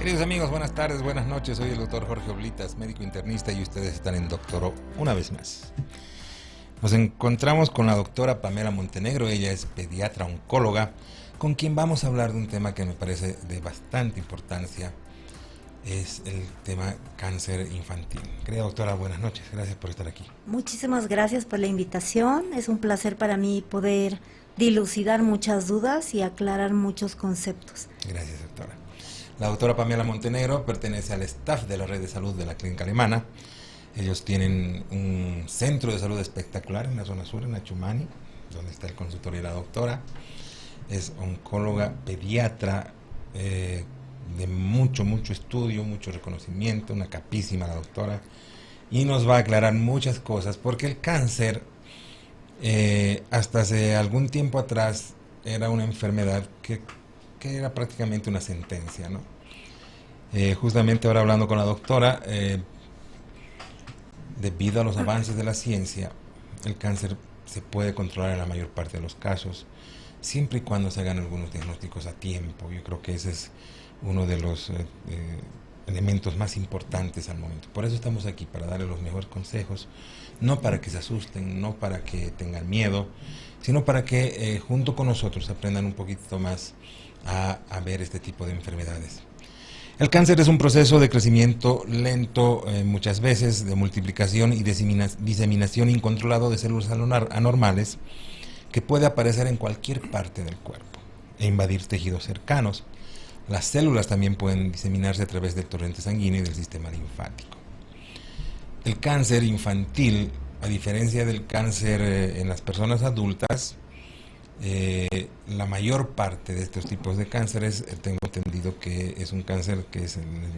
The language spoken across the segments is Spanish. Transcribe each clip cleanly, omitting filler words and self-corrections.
Queridos amigos, buenas tardes, buenas noches. Soy el doctor Jorge Oblitas, médico internista, y ustedes están en Doctoro una vez más. Nos encontramos con la doctora Pamela Montenegro. Ella es pediatra oncóloga, con quien vamos a hablar de un tema que me parece de bastante importancia. Es el tema cáncer infantil. Querida doctora, buenas noches. Gracias por estar aquí. Muchísimas gracias por la invitación. Es un placer para mí poder dilucidar muchas dudas y aclarar muchos conceptos. Gracias, doctora. La doctora Pamela Montenegro pertenece al staff de la red de salud de la clínica alemana. Ellos tienen un centro de salud espectacular en la zona sur, en Achumani, donde está el consultorio de la doctora. Es oncóloga pediatra, de mucho estudio, mucho reconocimiento, una capísima la doctora, y nos va a aclarar muchas cosas, porque el cáncer, hasta hace algún tiempo atrás, era una enfermedad que era prácticamente una sentencia, ¿no? Justamente ahora hablando con la doctora, debido a los avances de la ciencia, el cáncer se puede controlar en la mayor parte de los casos, siempre y cuando se hagan algunos diagnósticos a tiempo. Yo creo que ese es uno de los elementos más importantes al momento. Por eso estamos aquí, para darles los mejores consejos, no para que se asusten, no para que tengan miedo, sino para que junto con nosotros aprendan un poquito más a ver este tipo de enfermedades. El cáncer es un proceso de crecimiento lento, muchas veces de multiplicación y diseminación incontrolado de células anormales, que puede aparecer en cualquier parte del cuerpo e invadir tejidos cercanos. Las células también pueden diseminarse a través del torrente sanguíneo y del sistema linfático. El cáncer infantil, a diferencia del cáncer en las personas adultas, la mayor parte de estos tipos de cánceres, tengo entendido que es un cáncer que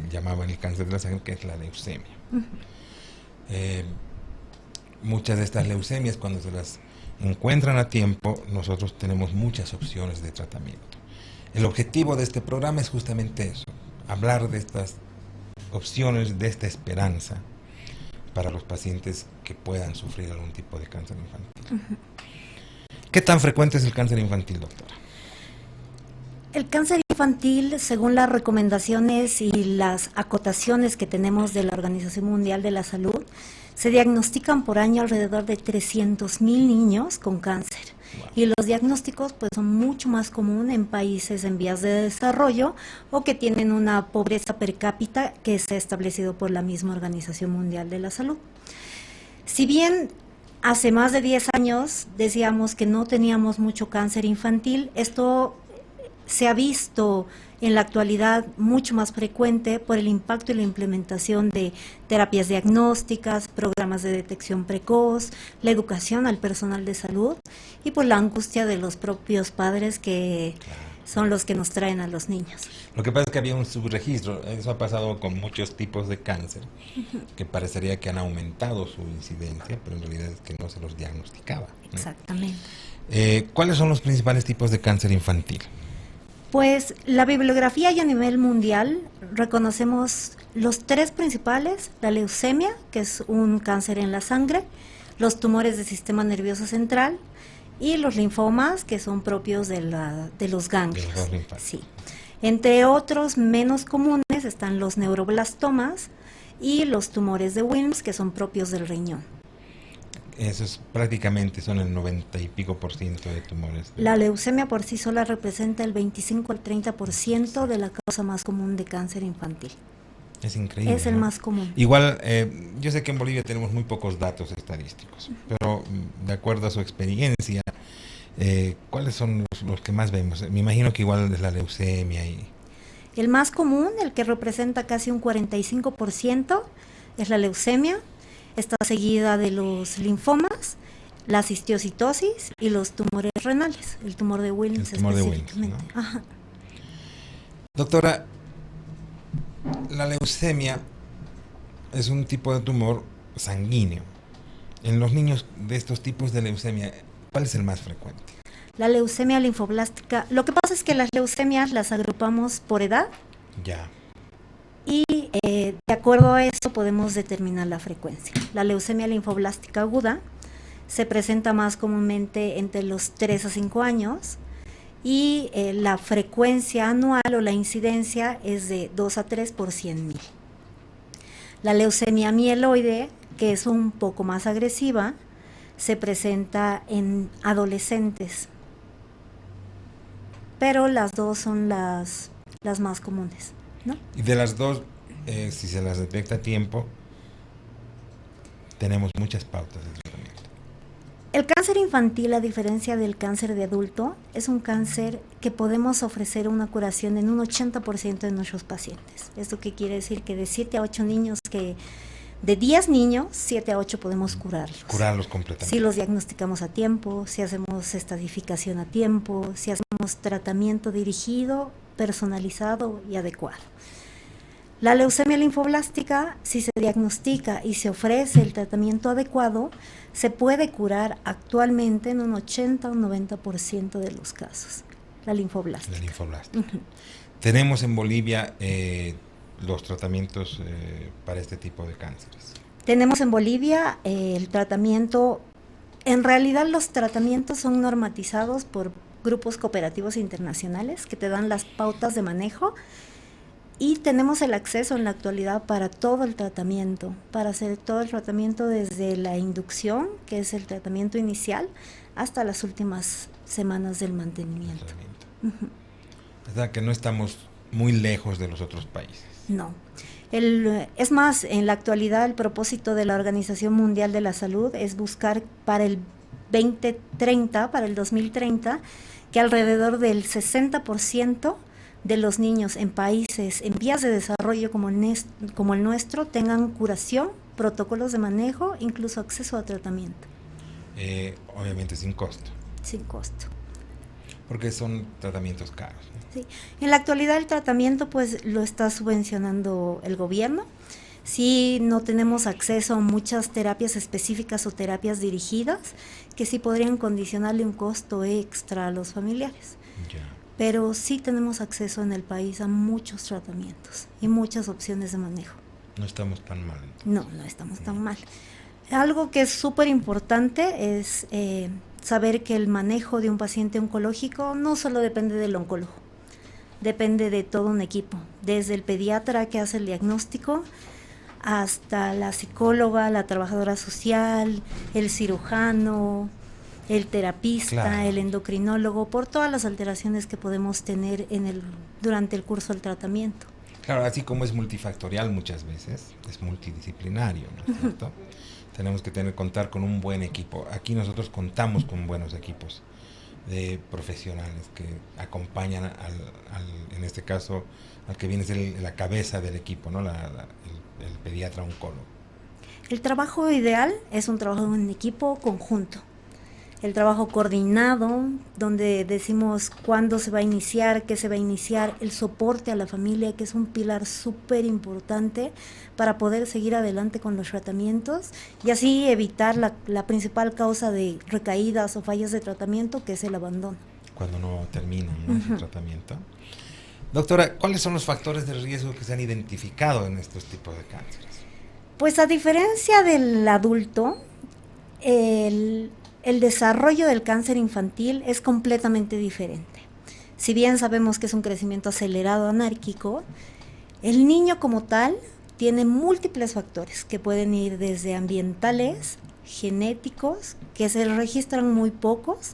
llamaban el cáncer de la sangre, que es la leucemia. Muchas de estas leucemias, cuando se las encuentran a tiempo, nosotros tenemos muchas opciones de tratamiento. El objetivo de este programa es justamente eso, hablar de estas opciones, de esta esperanza para los pacientes que puedan sufrir algún tipo de cáncer infantil. ¿Qué tan frecuente es el cáncer infantil, doctora? El cáncer infantil, según las recomendaciones y las acotaciones que tenemos de la Organización Mundial de la Salud, se diagnostican por año alrededor de 300,000 niños con cáncer. Wow. Y los diagnósticos pues son mucho más comunes en países en vías de desarrollo o que tienen una pobreza per cápita que se ha establecido por la misma Organización Mundial de la Salud. Si bien hace más de 10 años decíamos que no teníamos mucho cáncer infantil, esto se ha visto en la actualidad mucho más frecuente por el impacto y la implementación de terapias diagnósticas, programas de detección precoz, la educación al personal de salud y por la angustia de los propios padres que son los que nos traen a los niños. Lo que pasa es que había un subregistro. Eso ha pasado con muchos tipos de cáncer, que parecería que han aumentado su incidencia, pero en realidad es que no se los diagnosticaba, ¿no? Exactamente. ¿Cuáles son los principales tipos de cáncer infantil? Pues la bibliografía y a nivel mundial reconocemos los tres principales: la leucemia, que es un cáncer en la sangre, los tumores del sistema nervioso central y los linfomas, que son propios de los ganglios. Sí. Entre otros menos comunes están los neuroblastomas y los tumores de Wilms, que son propios del riñón. Esos prácticamente son el 90 y pico % de tumores. La leucemia por sí sola representa el 25 al 30% de la causa más común de cáncer infantil. Es increíble. Es el más común. Igual, yo sé que en Bolivia tenemos muy pocos datos estadísticos, pero de acuerdo a su experiencia, ¿cuáles son los que más vemos? Me imagino que igual es la leucemia. El más común, el que representa casi un 45%, es la leucemia. Está seguida de los linfomas, la cistiocitosis y los tumores renales, el tumor de Wilms específicamente. ¿No? Ajá. Doctora, la leucemia es un tipo de tumor sanguíneo. En los niños de estos tipos de leucemia, ¿cuál es el más frecuente? La leucemia linfoblástica. Lo que pasa es que las leucemias las agrupamos por edad. Ya. Y de acuerdo a eso podemos determinar la frecuencia. La leucemia linfoblástica aguda se presenta más comúnmente entre los 3 a 5 años y la frecuencia anual o la incidencia es de 2 a 3 por 100,000. La leucemia mieloide, que es un poco más agresiva, se presenta en adolescentes, pero las dos son las más comunes, ¿no? Y de las dos, si se las detecta a tiempo, tenemos muchas pautas de tratamiento. El cáncer infantil, a diferencia del cáncer de adulto, es un cáncer que podemos ofrecer una curación en un 80% de nuestros pacientes. ¿Esto qué quiere decir? Que de 7 a 8 niños de 10 niños, 7 a 8 podemos curarlos. Curarlos completamente. Si los diagnosticamos a tiempo, si hacemos estadificación a tiempo, si hacemos tratamiento dirigido, personalizado y adecuado. La leucemia linfoblástica, si se diagnostica y se ofrece el tratamiento adecuado, se puede curar actualmente en un 80 o 90% de los casos. La linfoblástica. La linfoblástica. Tenemos en Bolivia los tratamientos para este tipo de cánceres. Tenemos en Bolivia el tratamiento, en realidad los tratamientos son normatizados por grupos cooperativos internacionales que te dan las pautas de manejo. Y tenemos el acceso en la actualidad para todo el tratamiento, para hacer todo el tratamiento desde la inducción, que es el tratamiento inicial, hasta las últimas semanas del mantenimiento. O sea que no estamos muy lejos de los otros países. No. Es más, en la actualidad el propósito de la Organización Mundial de la Salud es buscar para el 2030, para el 2030, que alrededor del 60% de los niños en países en vías de desarrollo como el nuestro tengan curación, protocolos de manejo, incluso acceso a tratamiento. Obviamente sin costo. Sin costo. Porque son tratamientos caros, ¿no? Sí. En la actualidad el tratamiento pues lo está subvencionando el gobierno. Sí, no tenemos acceso a muchas terapias específicas o terapias dirigidas que sí podrían condicionarle un costo extra a los familiares. Ya. Pero sí tenemos acceso en el país a muchos tratamientos y muchas opciones de manejo. No estamos tan mal. No estamos tan mal. Algo que es súper importante es saber que el manejo de un paciente oncológico no solo depende del oncólogo, depende de todo un equipo, desde el pediatra que hace el diagnóstico hasta la psicóloga, la trabajadora social, el cirujano, el terapista, claro, el endocrinólogo, por todas las alteraciones que podemos tener durante el curso del tratamiento. Claro, así como es multifactorial muchas veces, es multidisciplinario, ¿no es cierto? Tenemos que contar con un buen equipo. Aquí nosotros contamos con buenos equipos de profesionales que acompañan en este caso, al que viene a ser la cabeza del equipo, ¿no? El pediatra oncólogo. El trabajo ideal es un trabajo en equipo conjunto. El trabajo coordinado, donde decimos cuándo se va a iniciar, qué se va a iniciar, el soporte a la familia, que es un pilar súper importante para poder seguir adelante con los tratamientos y así evitar la principal causa de recaídas o fallas de tratamiento, que es el abandono. Cuando no terminan, ¿no? El tratamiento. Doctora, ¿cuáles son los factores de riesgo que se han identificado en estos tipos de cánceres? Pues a diferencia del adulto, el desarrollo del cáncer infantil es completamente diferente. Si bien sabemos que es un crecimiento acelerado anárquico, el niño como tal tiene múltiples factores que pueden ir desde ambientales, genéticos, que se registran muy pocos,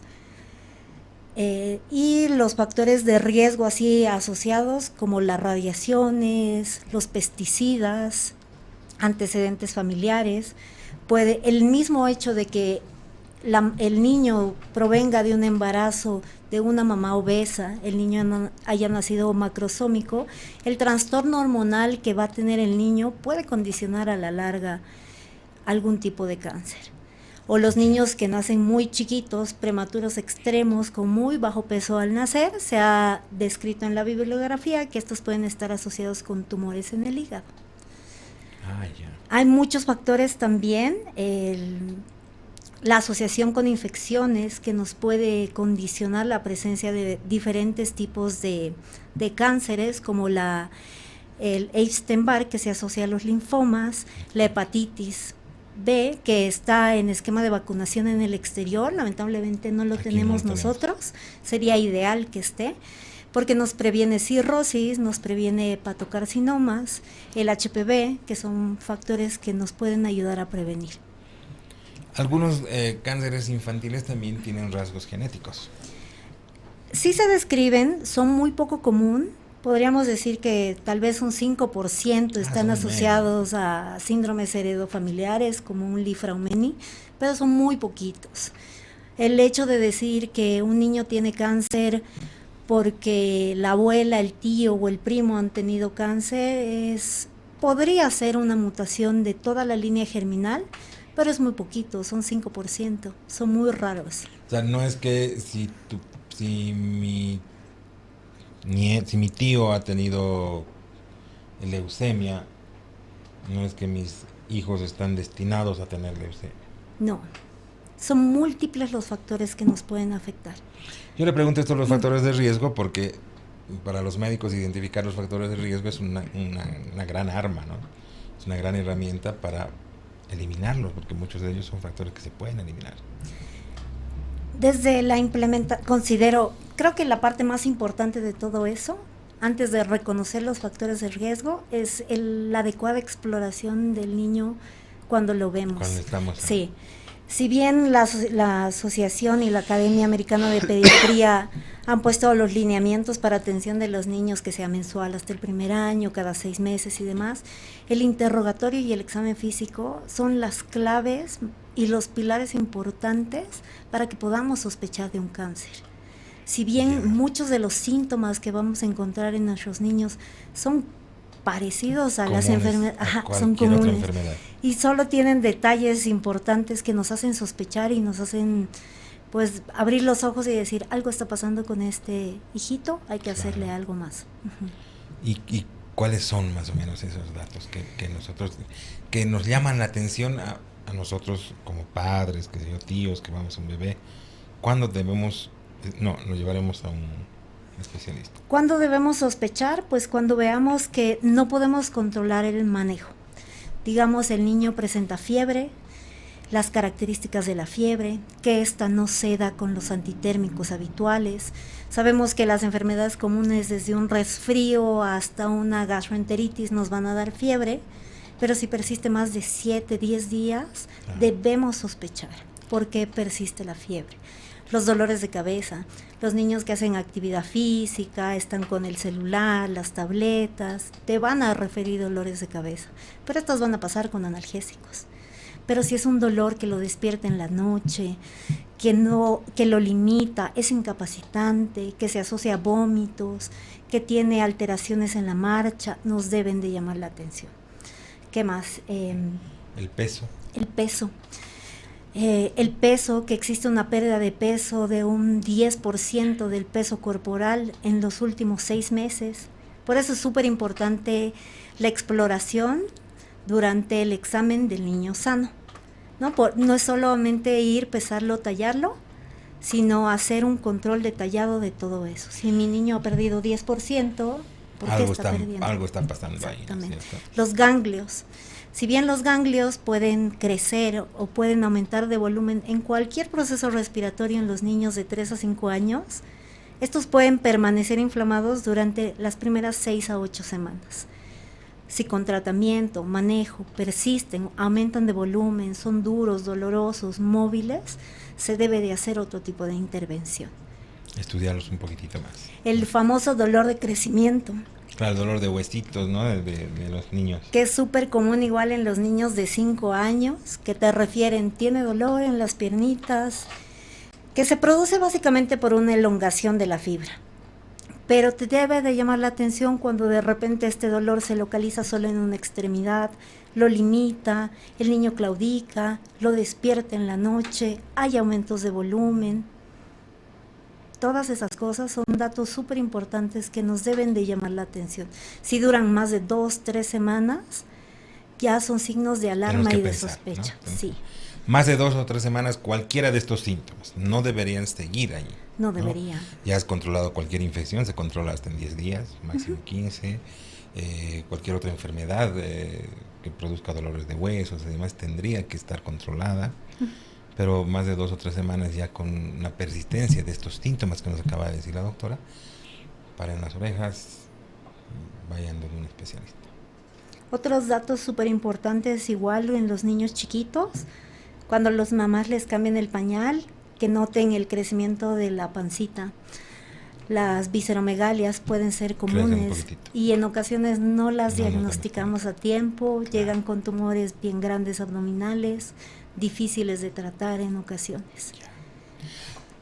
y los factores de riesgo así asociados como las radiaciones, los pesticidas, antecedentes familiares. El mismo hecho de que el niño provenga de un embarazo de una mamá obesa, el niño haya nacido macrosómico, el trastorno hormonal que va a tener el niño puede condicionar a la larga algún tipo de cáncer. O los niños que nacen muy chiquitos, prematuros extremos, con muy bajo peso al nacer, se ha descrito en la bibliografía que estos pueden estar asociados con tumores en el hígado. Ya. Hay muchos factores también, la asociación con infecciones que nos puede condicionar la presencia de diferentes tipos de cánceres, como el Epstein-Barr, que se asocia a los linfomas, la hepatitis, B, que está en esquema de vacunación en el exterior, lamentablemente no lo tenemos nosotros, sería ideal que esté, porque nos previene cirrosis, nos previene hepatocarcinomas, el HPV, que son factores que nos pueden ayudar a prevenir. Algunos cánceres infantiles también tienen rasgos genéticos. Sí se describen, son muy poco común. Podríamos decir que tal vez un 5% están asociados a síndromes heredofamiliares como un Li-Fraumeni, pero son muy poquitos. El hecho de decir que un niño tiene cáncer porque la abuela, el tío o el primo han tenido cáncer podría ser una mutación de toda la línea germinal, pero es muy poquito, son 5%, son muy raros. O sea, no es que si mi tío ha tenido leucemia, no es que mis hijos están destinados a tener leucemia. No, son múltiples los factores que nos pueden afectar. Yo le pregunto esto los factores de riesgo porque para los médicos identificar los factores de riesgo es una gran arma, ¿no? Es una gran herramienta para eliminarlos, porque muchos de ellos son factores que se pueden eliminar. Desde la creo que la parte más importante de todo eso, antes de reconocer los factores de riesgo, es la adecuada exploración del niño cuando lo vemos. Cuando estamos ahí. Sí. Si bien la Asociación y la Academia Americana de Pediatría han puesto los lineamientos para atención de los niños, que sea mensual hasta el primer año, cada 6 meses y demás, el interrogatorio y el examen físico son las claves y los pilares importantes para que podamos sospechar de un cáncer. Si bien muchos de los síntomas que vamos a encontrar en nuestros niños son parecidos a las enfermedades, son comunes, y solo tienen detalles importantes que nos hacen sospechar y nos hacen pues abrir los ojos y decir, algo está pasando con este hijito, hay que hacerle algo más. ¿Y cuáles son más o menos esos datos que nos llaman la atención a nosotros como padres, tíos, que vamos a un bebé? ¿Cuándo lo llevaremos a un especialista? ¿Cuándo debemos sospechar? Pues cuando veamos que no podemos controlar el manejo. Digamos, el niño presenta fiebre, las características de la fiebre, que ésta no ceda con los antitérmicos habituales. Sabemos que las enfermedades comunes, desde un resfrío hasta una gastroenteritis, nos van a dar fiebre, pero si persiste más de 7, 10 días, debemos sospechar por qué persiste la fiebre. Los dolores de cabeza, los niños que hacen actividad física, están con el celular, las tabletas, te van a referir dolores de cabeza, pero estos van a pasar con analgésicos. Pero si es un dolor que lo despierta en la noche, que lo limita, es incapacitante, que se asocia a vómitos, que tiene alteraciones en la marcha, nos deben de llamar la atención. ¿Qué más? El peso. El peso. El peso, que existe una pérdida de peso de un 10% del peso corporal en los últimos 6 meses. Por eso es súper importante la exploración durante el examen del niño sano. No es solamente ir, pesarlo, tallarlo, sino hacer un control detallado de todo eso. Si mi niño ha perdido 10%, ¿por qué está perdiendo? Algo está pasando Exactamente. ahí, ¿cierto? Los ganglios. Si bien los ganglios pueden crecer o pueden aumentar de volumen en cualquier proceso respiratorio en los niños de 3 a 5 años, estos pueden permanecer inflamados durante las primeras 6 a 8 semanas. Si con tratamiento, manejo, persisten, aumentan de volumen, son duros, dolorosos, móviles, se debe de hacer otro tipo de intervención. Estudiarlos un poquitito más. El famoso dolor de crecimiento. Claro, el dolor de huesitos, ¿no? De los niños. Que es súper común igual en los niños de 5 años, que te refieren, tiene dolor en las piernitas, que se produce básicamente por una elongación de la fibra. Pero te debe de llamar la atención cuando de repente este dolor se localiza solo en una extremidad, lo limita, el niño claudica, lo despierta en la noche, hay aumentos de volumen. Todas esas cosas son datos súper importantes que nos deben de llamar la atención. Si duran más de 2, 3 semanas, ya son signos de alarma y de sospecha. ¿No? Sí. Más de 2 o 3 semanas, cualquiera de estos síntomas no deberían seguir ahí. No debería. Ya has controlado cualquier infección, se controla hasta en 10 días, máximo 15. Cualquier otra enfermedad que produzca dolores de huesos y demás tendría que estar controlada. Pero más de 2 o 3 semanas ya con una persistencia de estos síntomas que nos acaba de decir la doctora, paren las orejas, vayan donde un especialista. Otros datos súper importantes igual en los niños chiquitos, cuando los mamás les cambian el pañal, que noten el crecimiento de la pancita. Las visceromegalias pueden ser comunes y en ocasiones no las diagnosticamos a tiempo, llegan con tumores bien grandes abdominales, difíciles de tratar en ocasiones.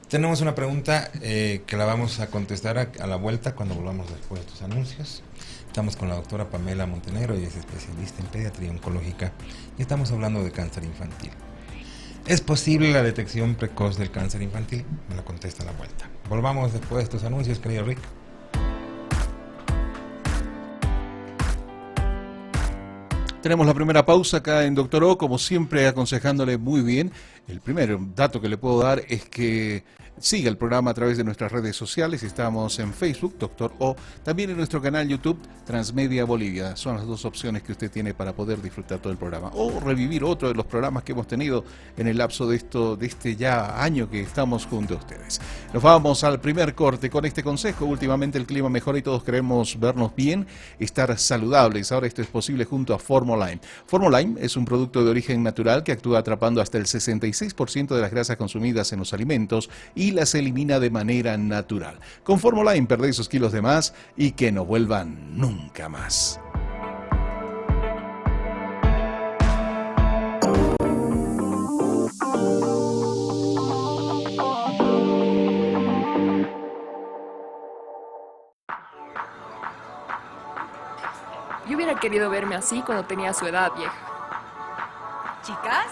Tenemos una pregunta que la vamos a contestar a la vuelta cuando volvamos después de estos anuncios. Estamos con la doctora Pamela Montenegro, ella es especialista en pediatría oncológica y estamos hablando de cáncer infantil. ¿Es posible la detección precoz del cáncer infantil? Me lo contesta a la vuelta. Volvamos después de estos anuncios, querido Rick. Tenemos la primera pausa acá en Doctor O, como siempre aconsejándole muy bien. El primer dato que le puedo dar es que siga el programa a través de nuestras redes sociales. Estamos en Facebook, Doctor O, también en nuestro canal YouTube, Transmedia Bolivia. Son las dos opciones que usted tiene para poder disfrutar todo el programa. O revivir otro de los programas que hemos tenido en el lapso de este ya año que estamos junto a ustedes. Nos vamos al primer corte con este consejo. Últimamente el clima mejora y todos queremos vernos bien, estar saludables. Ahora esto es posible junto a Formolime. Formolime es un producto de origen natural que actúa atrapando hasta el 66% de las grasas consumidas en los alimentos y las elimina de manera natural. Con Formolime perdé esos kilos de más y que no vuelvan nunca más. Yo hubiera querido verme así cuando tenía su edad, vieja. ¿Chicas?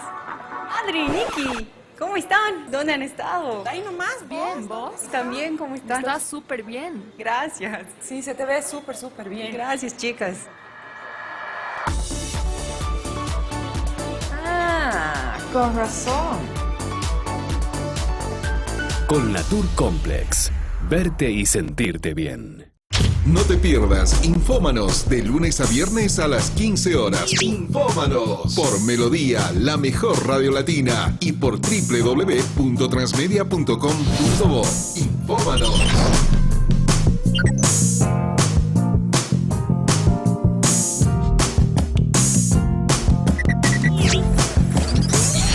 Adri, Nikki, ¿cómo están? ¿Dónde han estado? Ahí nomás, bien, ¿vos? También, ¿cómo están? Estás súper bien. Gracias. Sí, se te ve súper bien. Gracias, chicas. Ah, con razón. Con Natur Complex, verte y sentirte bien. No te pierdas Infómanos de lunes a viernes a las 15 horas. Infómanos por Melodía, la mejor radio latina, y por www.transmedia.com.bo. Infómanos.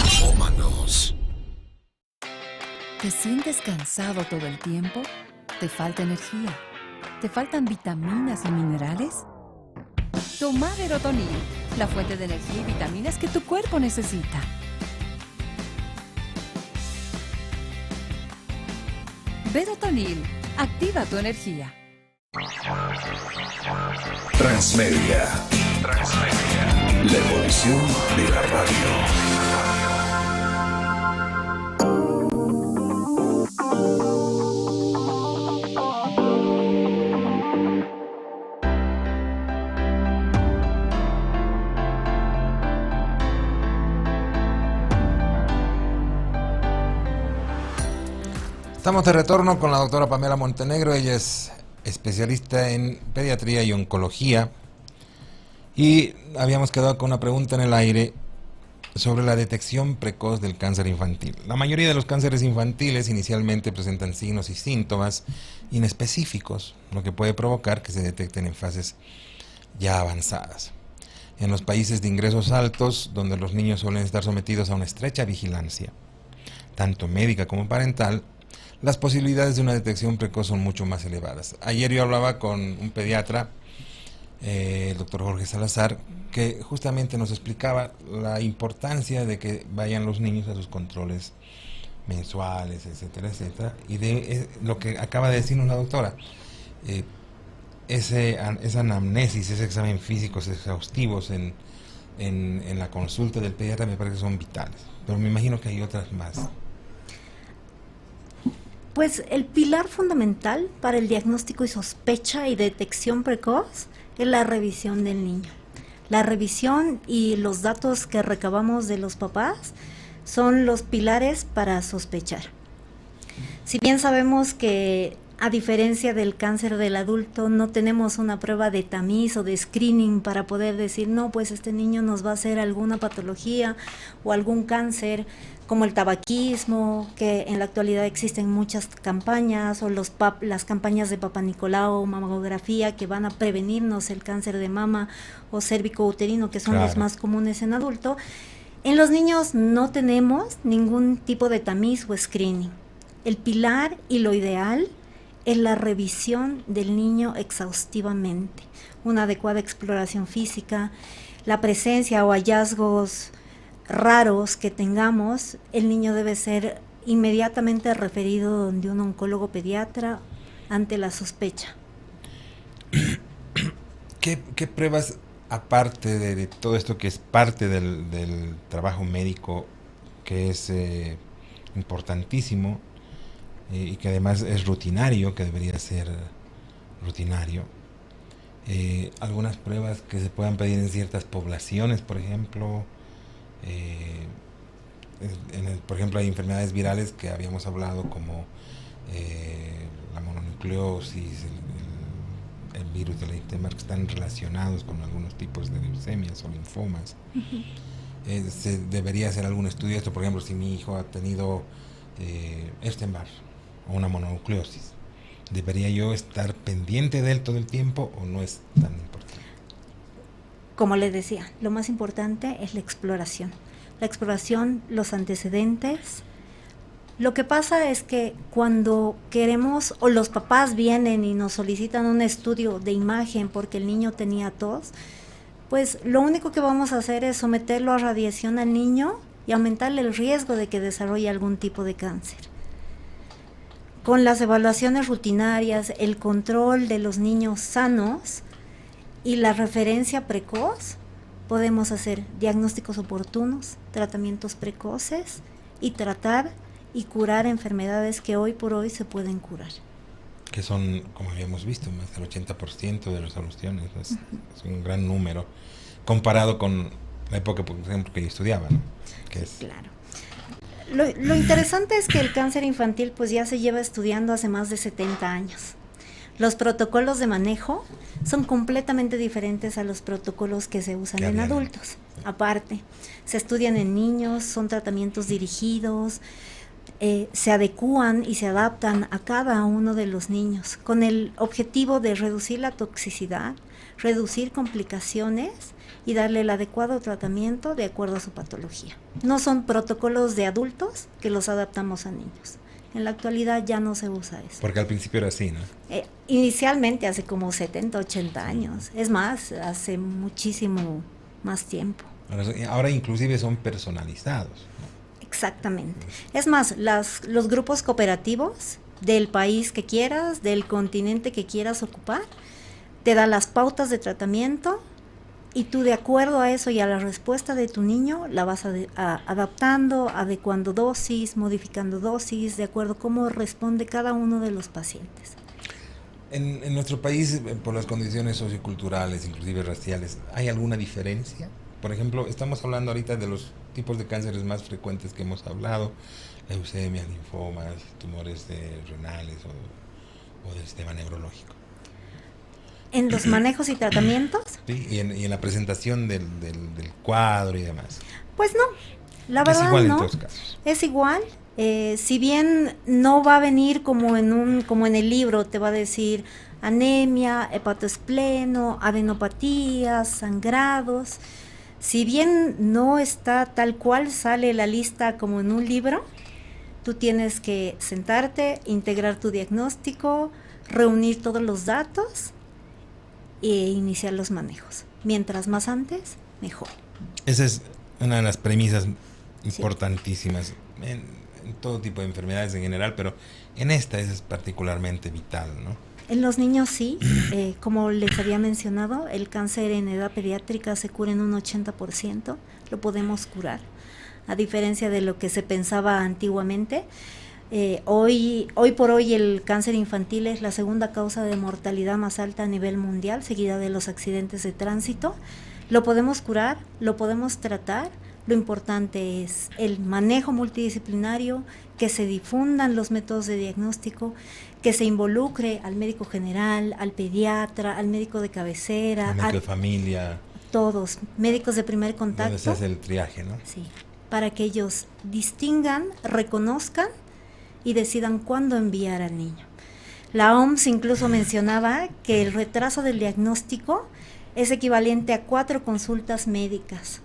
Infómanos. ¿Te sientes cansado todo el tiempo? ¿Te falta energía? ¿Te faltan vitaminas y minerales? Toma Verotonil, la fuente de energía y vitaminas que tu cuerpo necesita. Verotonil, activa tu energía. Transmedia. La evolución de la radio. Estamos de retorno con la doctora Pamela Montenegro, ella es especialista en pediatría y oncología y habíamos quedado con una pregunta en el aire sobre la detección precoz del cáncer infantil. La mayoría de los cánceres infantiles inicialmente presentan signos y síntomas inespecíficos, lo que puede provocar que se detecten en fases ya avanzadas. En los países de ingresos altos, donde los niños suelen estar sometidos a una estrecha vigilancia, tanto médica como parental, las posibilidades de una detección precoz son mucho más elevadas. Ayer yo hablaba con un pediatra, el doctor Jorge Salazar, que justamente nos explicaba la importancia de que vayan los niños a sus controles mensuales, etcétera, etcétera, y de lo que acaba de decirnos la doctora, esa anamnesis, ese examen físico, esos exhaustivos en la consulta del pediatra me parece que son vitales, pero me imagino que hay otras más. Pues el pilar fundamental para el diagnóstico y sospecha y detección precoz es la revisión del niño. La revisión y los datos que recabamos de los papás son los pilares para sospechar. Si bien sabemos que a diferencia del cáncer del adulto, no tenemos una prueba de tamiz o de screening para poder decir, no, pues este niño nos va a hacer alguna patología o algún cáncer, como el tabaquismo, que en la actualidad existen muchas campañas, o las campañas de Papa Nicolau, mamografía, que van a prevenirnos el cáncer de mama o cérvico-uterino, que son los más comunes en adulto. En los niños no tenemos ningún tipo de tamiz o screening. El pilar y lo ideal es la revisión del niño exhaustivamente, una adecuada exploración física, la presencia o hallazgos raros que tengamos. El niño debe ser inmediatamente referido donde un oncólogo pediatra ante la sospecha. ¿Qué pruebas, aparte de todo esto que es parte del trabajo médico, que es importantísimo, y que además es rutinario, que debería ser rutinario, algunas pruebas que se puedan pedir en ciertas poblaciones, por ejemplo, por ejemplo hay enfermedades virales que habíamos hablado, como la mononucleosis, el virus de la difteria, que están relacionados con algunos tipos de leucemias o linfomas. Se debería hacer algún estudio de esto, por ejemplo, si mi hijo ha tenido Epstein-Barr o una mononucleosis, ¿debería yo estar pendiente de él todo el tiempo o no es tan importante? Como les decía, lo más importante es la exploración. La exploración, los antecedentes. Lo que pasa es que cuando queremos, o los papás vienen y nos solicitan un estudio de imagen porque el niño tenía tos, pues lo único que vamos a hacer es someterlo a radiación al niño y aumentarle el riesgo de que desarrolle algún tipo de cáncer. Con las evaluaciones rutinarias, el control de los niños sanos y la referencia precoz, podemos hacer diagnósticos oportunos, tratamientos precoces y tratar y curar enfermedades que hoy por hoy se pueden curar. Que son, como habíamos visto, más del 80% de las soluciones. Es un gran número comparado con la época, por ejemplo, que yo estudiaba, ¿no? Que es... Claro. Lo interesante es que el cáncer infantil pues ya se lleva estudiando hace más de 70 años. Los protocolos de manejo son completamente diferentes a los protocolos que se usan en adultos. Aparte, se estudian en niños, son tratamientos dirigidos, se adecúan y se adaptan a cada uno de los niños con el objetivo de reducir la toxicidad, reducir complicaciones y darle el adecuado tratamiento de acuerdo a su patología. No son protocolos de adultos que los adaptamos a niños. En la actualidad ya no se usa eso. Porque al principio era así, ¿no? Inicialmente hace como 70, 80 años. Es más, hace muchísimo más tiempo. Ahora inclusive son personalizados, ¿no? Exactamente. Es más, los grupos cooperativos del país que quieras, del continente que quieras ocupar, te dan las pautas de tratamiento y tú, de acuerdo a eso y a la respuesta de tu niño, la vas adaptando, adecuando dosis, modificando dosis, de acuerdo a cómo responde cada uno de los pacientes. En nuestro país, por las condiciones socioculturales, inclusive raciales, ¿hay alguna diferencia? Por ejemplo, estamos hablando ahorita de los tipos de cánceres más frecuentes que hemos hablado: leucemias, linfomas, tumores renales o del sistema neurológico. ¿En los manejos y tratamientos? Sí, y en la presentación del cuadro y demás. Pues no, la verdad no. Es igual en todos casos. Es igual. Si bien no va a venir como en el libro, te va a decir anemia, hepatoespleno, adenopatías, sangrados. Si bien no está tal cual sale la lista como en un libro, tú tienes que sentarte, integrar tu diagnóstico, reunir todos los datos e iniciar los manejos. Mientras más antes, mejor. Esa es una de las premisas importantísimas en todo tipo de enfermedades en general, pero en esta es particularmente vital, ¿no? En los niños sí, como les había mencionado, el cáncer en edad pediátrica se cura en un 80%, lo podemos curar, a diferencia de lo que se pensaba antiguamente. Hoy por hoy el cáncer infantil es la segunda causa de mortalidad más alta a nivel mundial, seguida de los accidentes de tránsito. Lo podemos curar, lo podemos tratar, Lo importante es el manejo multidisciplinario, que se difundan los métodos de diagnóstico, que se involucre al médico general, al pediatra, al médico de cabecera, El médico de familia, todos, médicos de primer donde se contacto. hace el triaje, ¿no? Sí, para que ellos distingan, reconozcan y decidan cuándo enviar al niño. La OMS incluso mencionaba que el retraso del diagnóstico es equivalente a 4 consultas médicas.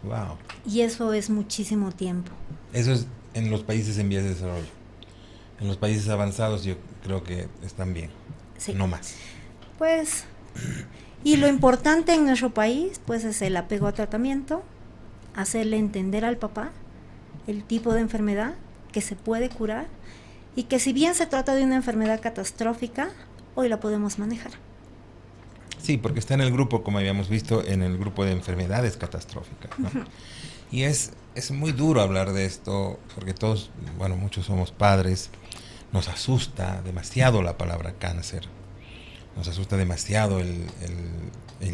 Wow. Y eso es muchísimo tiempo. Eso es en los países en vías de desarrollo. En los países avanzados yo creo que están bien, Sí. no más. Pues, y lo importante en nuestro país, pues es el apego a tratamiento, hacerle entender al papá el tipo de enfermedad que se puede curar y que si bien se trata de una enfermedad catastrófica, hoy la podemos manejar. Sí, porque está en el grupo, como habíamos visto, en el grupo de enfermedades catastróficas, ¿no? Y es muy duro hablar de esto, porque todos, bueno, muchos somos padres, nos asusta demasiado la palabra cáncer, nos asusta demasiado el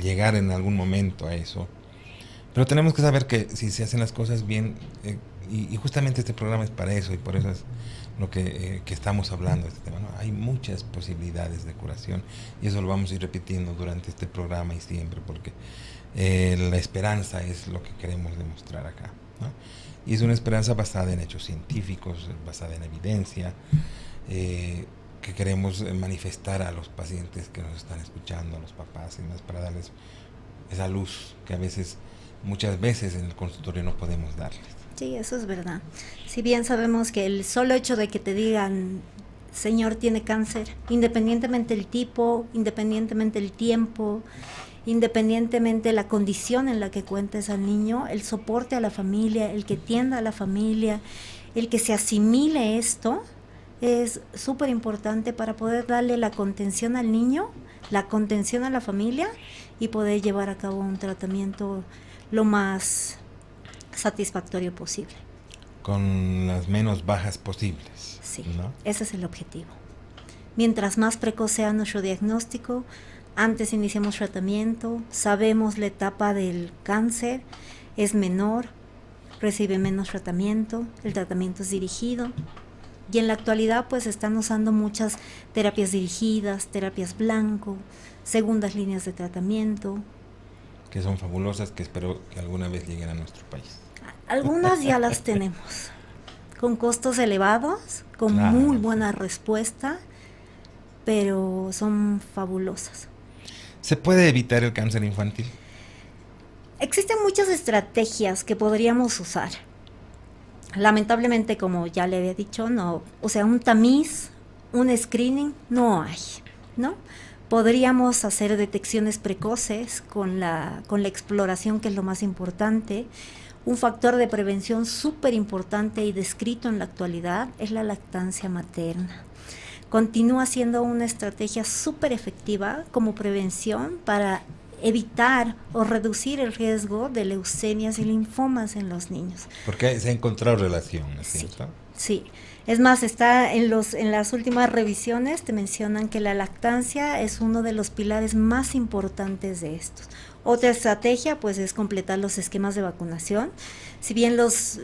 llegar en algún momento a eso. Pero tenemos que saber que si se hacen las cosas bien, y justamente este programa es para eso, y por eso es lo que estamos hablando de este tema, ¿no? Hay muchas posibilidades de curación, y eso lo vamos a ir repitiendo durante este programa y siempre, porque la esperanza es lo que queremos demostrar acá, ¿no? Y es una esperanza basada en hechos científicos, basada en evidencia, que queremos manifestar a los pacientes que nos están escuchando, a los papás y más, para darles esa luz que muchas veces en el consultorio no podemos darles. Sí, eso es verdad. Si bien sabemos que el solo hecho de que te digan, señor tiene cáncer, independientemente el tipo, independientemente el tiempo, independientemente la condición en la que cuentes al niño, el soporte a la familia, el que tienda a la familia, el que se asimile esto, es súper importante para poder darle la contención al niño, la contención a la familia y poder llevar a cabo un tratamiento lo más satisfactorio posible. Con las menos bajas posibles. Sí, ¿no? ese es el objetivo. Mientras más precoz sea nuestro diagnóstico, antes iniciamos tratamiento, sabemos la etapa del cáncer, es menor, recibe menos tratamiento, el tratamiento es dirigido. Y en la actualidad pues están usando muchas terapias dirigidas, terapias blanco, segundas líneas de tratamiento. Que son fabulosas, que espero que alguna vez lleguen a nuestro país. Algunas ya las tenemos, con costos elevados, con Claro, muy sí. buena respuesta, pero son fabulosas. ¿Se puede evitar el cáncer infantil? Existen muchas estrategias que podríamos usar. Lamentablemente, como ya le había dicho, no, o sea, un tamiz, un screening, no hay, ¿no? Podríamos hacer detecciones precoces con la exploración, que es lo más importante. Un factor de prevención súper importante y descrito en la actualidad es la lactancia materna. Continúa siendo una estrategia súper efectiva como prevención para evitar o reducir el riesgo de leucemias y linfomas en los niños. Porque se ha encontrado relación, ¿no es Sí. cierto? Sí, es más, está en las últimas revisiones, te mencionan que la lactancia es uno de los pilares más importantes de estos. Otra estrategia, pues, es completar los esquemas de vacunación. Si bien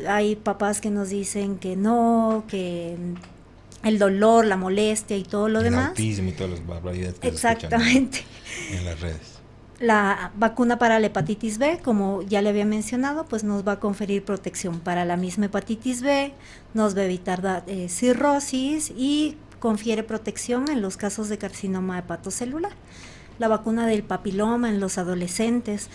hay papás que nos dicen que no, que el dolor, la molestia y todo lo El demás. autismo y todas las barbaridades que se escuchan Exactamente. en las redes. La vacuna para la hepatitis B, como ya le había mencionado, pues nos va a conferir protección para la misma hepatitis B, nos va a evitar cirrosis y confiere protección en los casos de carcinoma hepatocelular. La vacuna del papiloma en los adolescentes,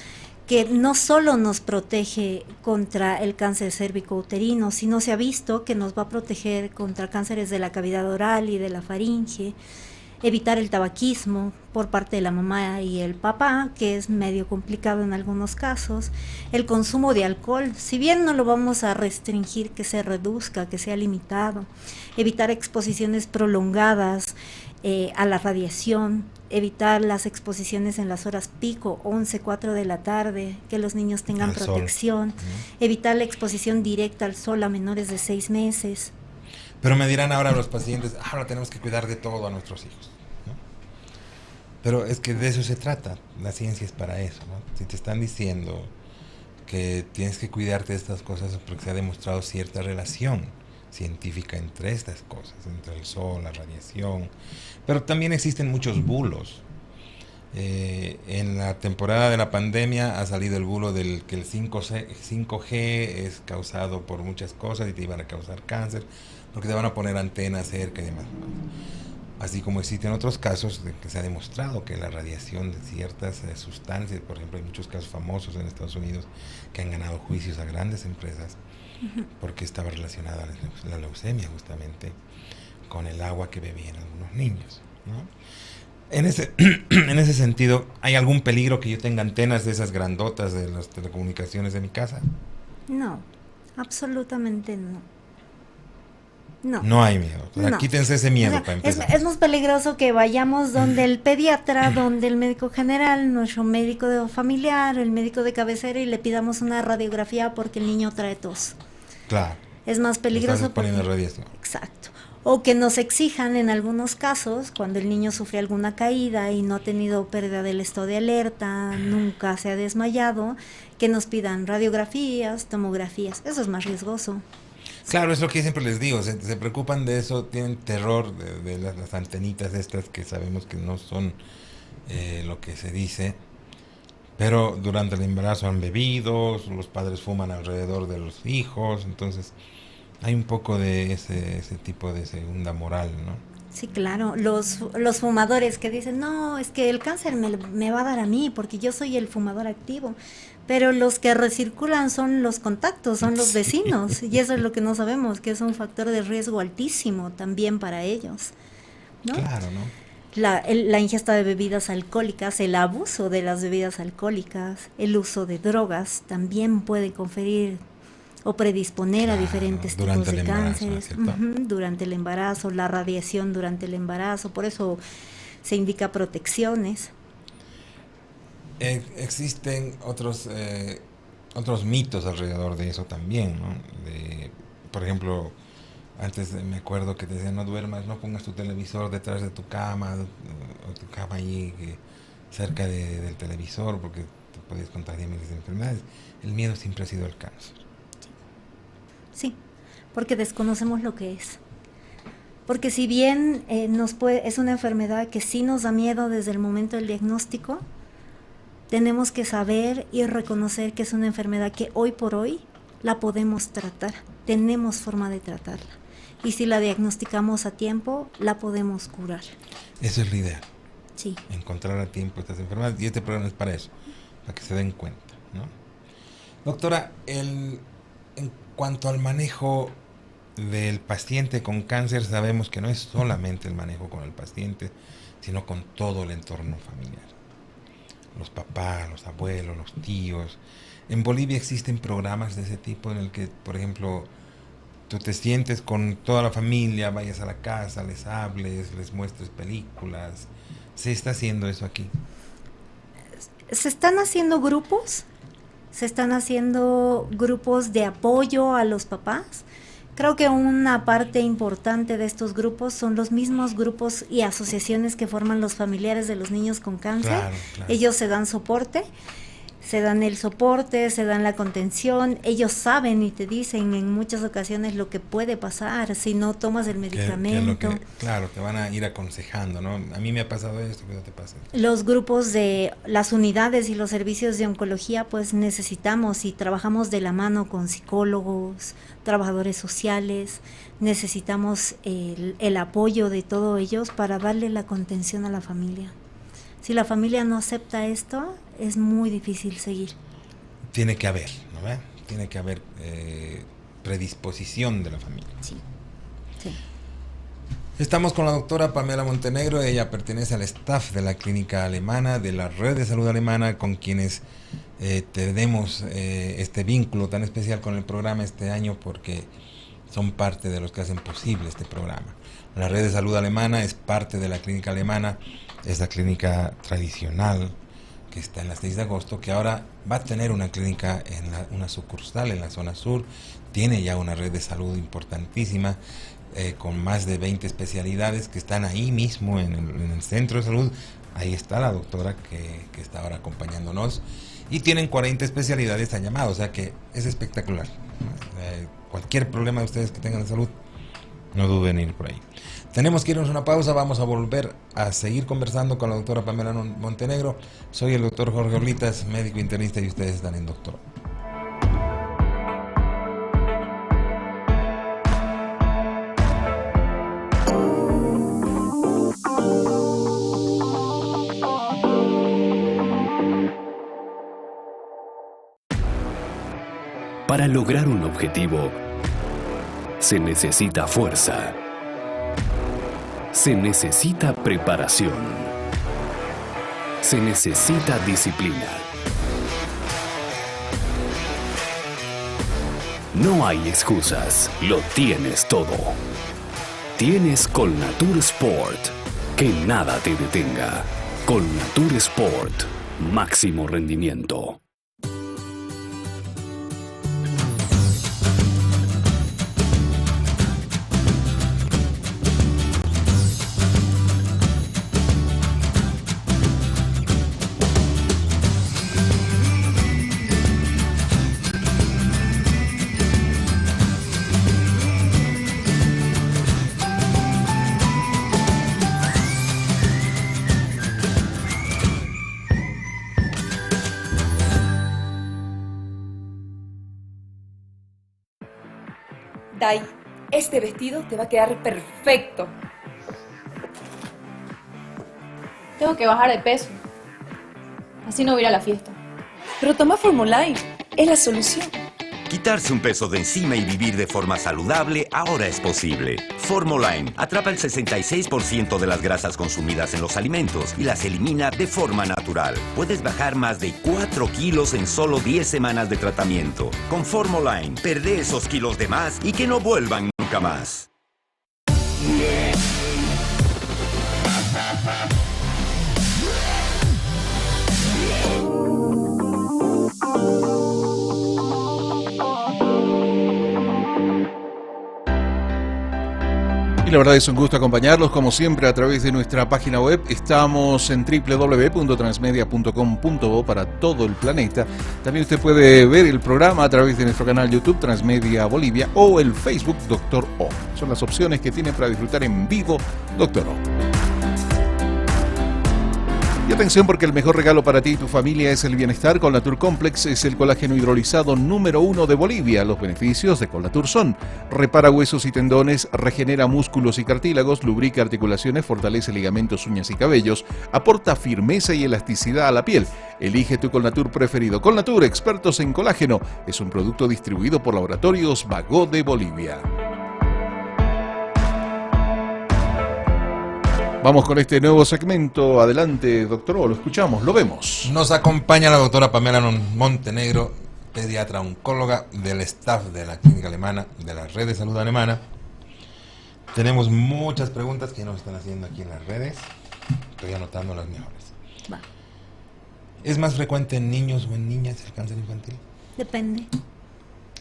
que no solo nos protege contra el cáncer cérvico-uterino, sino se ha visto que nos va a proteger contra cánceres de la cavidad oral y de la faringe, evitar el tabaquismo por parte de la mamá y el papá, que es medio complicado en algunos casos, el consumo de alcohol, si bien no lo vamos a restringir, que se reduzca, que sea limitado, evitar exposiciones prolongadas a la radiación, evitar las exposiciones en las horas pico, 11, 4 de la tarde, que los niños tengan Al sol. protección, evitar la exposición directa al sol a menores de 6 meses. Pero me dirán ahora los pacientes, ahora tenemos que cuidar de todo a nuestros hijos, ¿no? Pero es que de eso se trata, la ciencia es para eso, ¿no? Si te están diciendo que tienes que cuidarte de estas cosas porque se ha demostrado cierta relación científica entre estas cosas, entre el sol, la radiación, pero también existen muchos bulos. En la temporada de la pandemia ha salido el bulo del que el 5G es causado por muchas cosas y te iban a causar cáncer, porque te van a poner antenas cerca y demás. Así como existen otros casos de que se ha demostrado que la radiación de ciertas sustancias, por ejemplo, hay muchos casos famosos en Estados Unidos que han ganado juicios a grandes empresas porque estaba relacionada la leucemia justamente con el agua que bebían algunos niños, ¿no? En ese sentido, ¿hay algún peligro que yo tenga antenas de esas grandotas de las telecomunicaciones de mi casa? No, absolutamente no. No. No hay miedo. O sea, No. quítense ese miedo O sea, para empezar. es más peligroso que vayamos donde el pediatra, donde el médico general, nuestro médico familiar, el médico de cabecera y le pidamos una radiografía porque el niño trae tos. Claro. Es más peligroso. Estás exponiendo porque- radiación. Exacto. O que nos exijan en algunos casos, cuando el niño sufre alguna caída y no ha tenido pérdida del estado de alerta, nunca se ha desmayado, que nos pidan radiografías, tomografías. Eso es más riesgoso. Claro, es lo que siempre les digo, se preocupan de eso, tienen terror de las antenitas estas que sabemos que no son lo que se dice, pero durante el embarazo han bebido, los padres fuman alrededor de los hijos, entonces hay un poco de ese tipo de segunda moral, ¿no? Sí, claro. Los fumadores que dicen, no, es que el cáncer me va a dar a mí porque yo soy el fumador activo. Pero los que recirculan son los contactos, son los vecinos. Y eso es lo que no sabemos, que es un factor de riesgo altísimo también para ellos, ¿no? Claro, ¿no? La ingesta de bebidas alcohólicas, el abuso de las bebidas alcohólicas, el uso de drogas también puede conferir o predisponer a Claro, diferentes tipos durante de el embarazo, cánceres. ¿cierto? Durante el embarazo, la radiación durante el embarazo, por eso se indica protecciones. Existen otros mitos alrededor de eso también, ¿no? Por ejemplo, antes me acuerdo que te decían no duermas, no pongas tu televisor detrás de tu cama o tu cama ahí cerca del televisor porque te puedes contagiar miles de enfermedades. El miedo siempre ha sido el cáncer. Sí, porque desconocemos lo que es. Porque si bien es una enfermedad que sí nos da miedo desde el momento del diagnóstico, tenemos que saber y reconocer que es una enfermedad que hoy por hoy la podemos tratar, tenemos forma de tratarla. Y si la diagnosticamos a tiempo, la podemos curar. Eso es la idea, Sí. encontrar a tiempo estas enfermedades, y este programa es para eso, para que se den cuenta, ¿no? Doctora, en cuanto al manejo del paciente con cáncer, sabemos que no es solamente el manejo con el paciente, sino con todo el entorno familiar. Los papás, los abuelos, los tíos. En Bolivia existen programas de ese tipo en el que, por ejemplo, tú te sientes con toda la familia, vayas a la casa, les hables, les muestres películas. ¿Se está haciendo eso aquí? Se están haciendo grupos de apoyo a los papás. Creo que una parte importante de estos grupos son los mismos grupos y asociaciones que forman los familiares de los niños con cáncer. Claro, claro. Ellos se dan soporte, se dan la contención, ellos saben y te dicen en muchas ocasiones lo que puede pasar si no tomas el medicamento. Claro, te van a ir aconsejando, ¿no? A mí me ha pasado esto, que no te pase. Los grupos de las unidades y los servicios de oncología, pues necesitamos y trabajamos de la mano con psicólogos, trabajadores sociales, necesitamos el apoyo de todos ellos para darle la contención a la familia. Si la familia no acepta esto, es muy difícil seguir. Tiene que haber, ¿no ve? Tiene que haber predisposición de la familia. Sí, sí. Estamos con la doctora Pamela Montenegro, ella pertenece al staff de la clínica alemana, de la red de salud alemana, con quienes tenemos este vínculo tan especial con el programa este año porque son parte de los que hacen posible este programa. La red de salud alemana es parte de la clínica alemana, es la clínica tradicional que está en la 6 de agosto, que ahora va a tener una clínica, una sucursal en la zona sur, tiene ya una red de salud importantísima, con más de 20 especialidades que están ahí mismo en el centro de salud, ahí está la doctora que está ahora acompañándonos. Y tienen 40 especialidades a llamado, o sea que es espectacular. Cualquier problema de ustedes que tengan de salud, no duden en ir por ahí. Tenemos que irnos a una pausa, vamos a volver a seguir conversando con la doctora Pamela Montenegro. Soy el doctor Jorge Orlitas, médico internista, y ustedes están en Doctor O. Para lograr un objetivo, se necesita fuerza. Se necesita preparación. Se necesita disciplina. No hay excusas, lo tienes todo. Tienes Colnatur Sport. Que nada te detenga. Colnatur Sport. Máximo rendimiento. Dai, este vestido te va a quedar perfecto. Tengo que bajar de peso. Así no voy a ir a la fiesta. Pero toma Formulae, es la solución. Quitarse un peso de encima y vivir de forma saludable ahora es posible. Formoline atrapa el 66% de las grasas consumidas en los alimentos y las elimina de forma natural. Puedes bajar más de 4 kilos en solo 10 semanas de tratamiento. Con Formoline, perdé esos kilos de más y que no vuelvan nunca más. Y la verdad es un gusto acompañarlos, como siempre, a través de nuestra página web. Estamos en www.transmedia.com.bo para todo el planeta. También usted puede ver el programa a través de nuestro canal YouTube Transmedia Bolivia o el Facebook Doctor O. Son las opciones que tiene para disfrutar en vivo Doctor O. Y atención, porque el mejor regalo para ti y tu familia es el bienestar. Colnatur Complex es el colágeno hidrolizado número 1 de Bolivia. Los beneficios de Colnatur son: repara huesos y tendones, regenera músculos y cartílagos, lubrica articulaciones, fortalece ligamentos, uñas y cabellos, aporta firmeza y elasticidad a la piel. Elige tu Colnatur preferido. Colnatur, expertos en colágeno, es un producto distribuido por Laboratorios Bagó de Bolivia. Vamos con este nuevo segmento. Adelante, doctor O, lo escuchamos, lo vemos. Nos acompaña la doctora Pamela Montenegro, pediatra oncóloga del staff de la clínica alemana, de la red de salud alemana. Tenemos muchas preguntas que nos están haciendo aquí en las redes. Estoy anotando las mejores. Va. ¿Es más frecuente en niños o en niñas el cáncer infantil? Depende.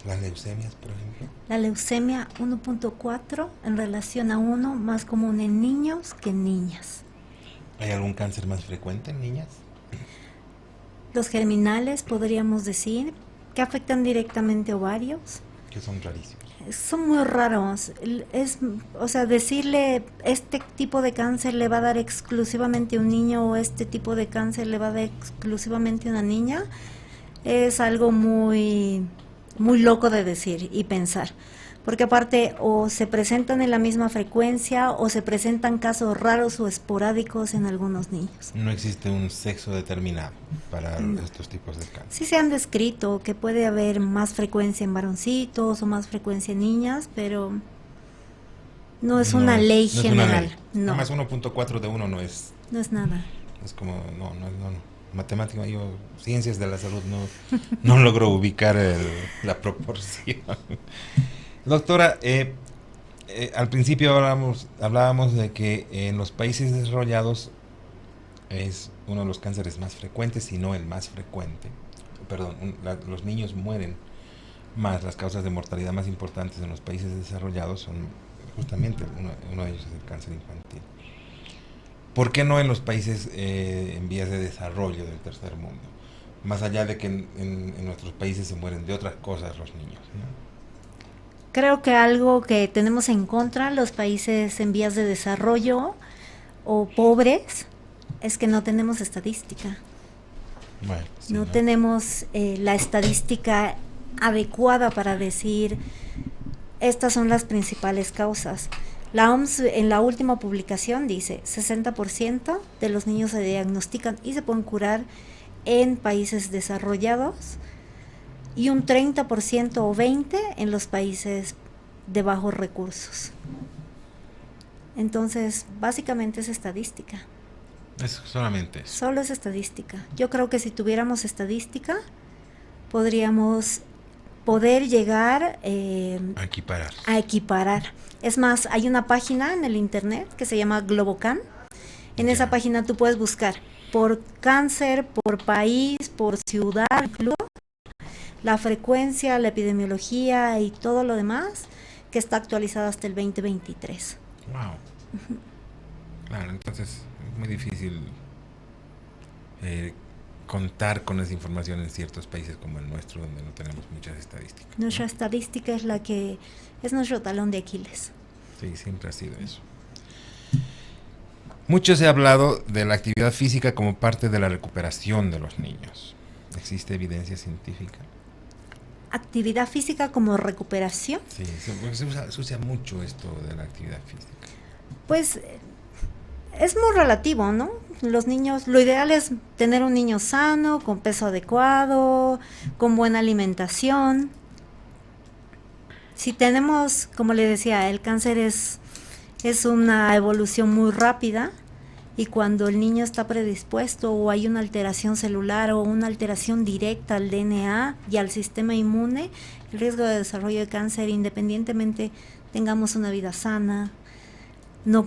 ¿Las leucemias, por ejemplo? La leucemia 1.4 en relación a 1, más común en niños que en niñas. ¿Hay algún cáncer más frecuente en niñas? Los germinales, podríamos decir, que afectan directamente ovarios. Que son rarísimos. Son muy raros. Decirle este tipo de cáncer le va a dar exclusivamente a un niño o este tipo de cáncer le va a dar exclusivamente a una niña es algo muy loco de decir y pensar, porque aparte o se presentan en la misma frecuencia o se presentan casos raros o esporádicos en algunos niños. No existe un sexo determinado para estos tipos de cáncer. Sí se han descrito que puede haber más frecuencia en varoncitos o más frecuencia en niñas, pero no es una ley general. No. Además 1.4 de 1 no es nada. Es como, no. Matemática, ciencias de la salud, no logro ubicar la proporción. Doctora, al principio hablábamos de que en los países desarrollados es uno de los cánceres más frecuentes, si no el más frecuente. Los niños mueren más, las causas de mortalidad más importantes en los países desarrollados son justamente uno de ellos es el cáncer infantil. ¿Por qué no en los países en vías de desarrollo del tercer mundo? Más allá de que en nuestros países se mueren de otras cosas los niños, ¿no? Creo que algo que tenemos en contra los países en vías de desarrollo o pobres es que no tenemos estadística. Bueno, sí, No tenemos la estadística adecuada para decir estas son las principales causas. La OMS en la última publicación dice 60% de los niños se diagnostican y se pueden curar en países desarrollados y un 30% o 20% en los países de bajos recursos. Entonces, básicamente es estadística. Es solamente eso. Solo es estadística. Yo creo que si tuviéramos estadística, podríamos poder llegar a equiparar. Es más, hay una página en el internet que se llama Globocan. En esa página tú puedes buscar por cáncer, por país, por ciudad, incluso la frecuencia, la epidemiología y todo lo demás, que está actualizado hasta el 2023. Wow. Claro, entonces es muy difícil contar con esa información en ciertos países como el nuestro, donde no tenemos muchas estadísticas. Nuestra estadística es la que es nuestro talón de Aquiles. Sí, siempre ha sido eso. Mucho se ha hablado de la actividad física como parte de la recuperación de los niños. ¿Existe evidencia científica? ¿Actividad física como recuperación? Sí, se usa mucho esto de la actividad física. Pues es muy relativo, ¿no? Los niños, lo ideal es tener un niño sano, con peso adecuado, con buena alimentación. Si tenemos, como le decía, el cáncer es una evolución muy rápida, y cuando el niño está predispuesto o hay una alteración celular o una alteración directa al DNA y al sistema inmune, el riesgo de desarrollo de cáncer, independientemente tengamos una vida sana, no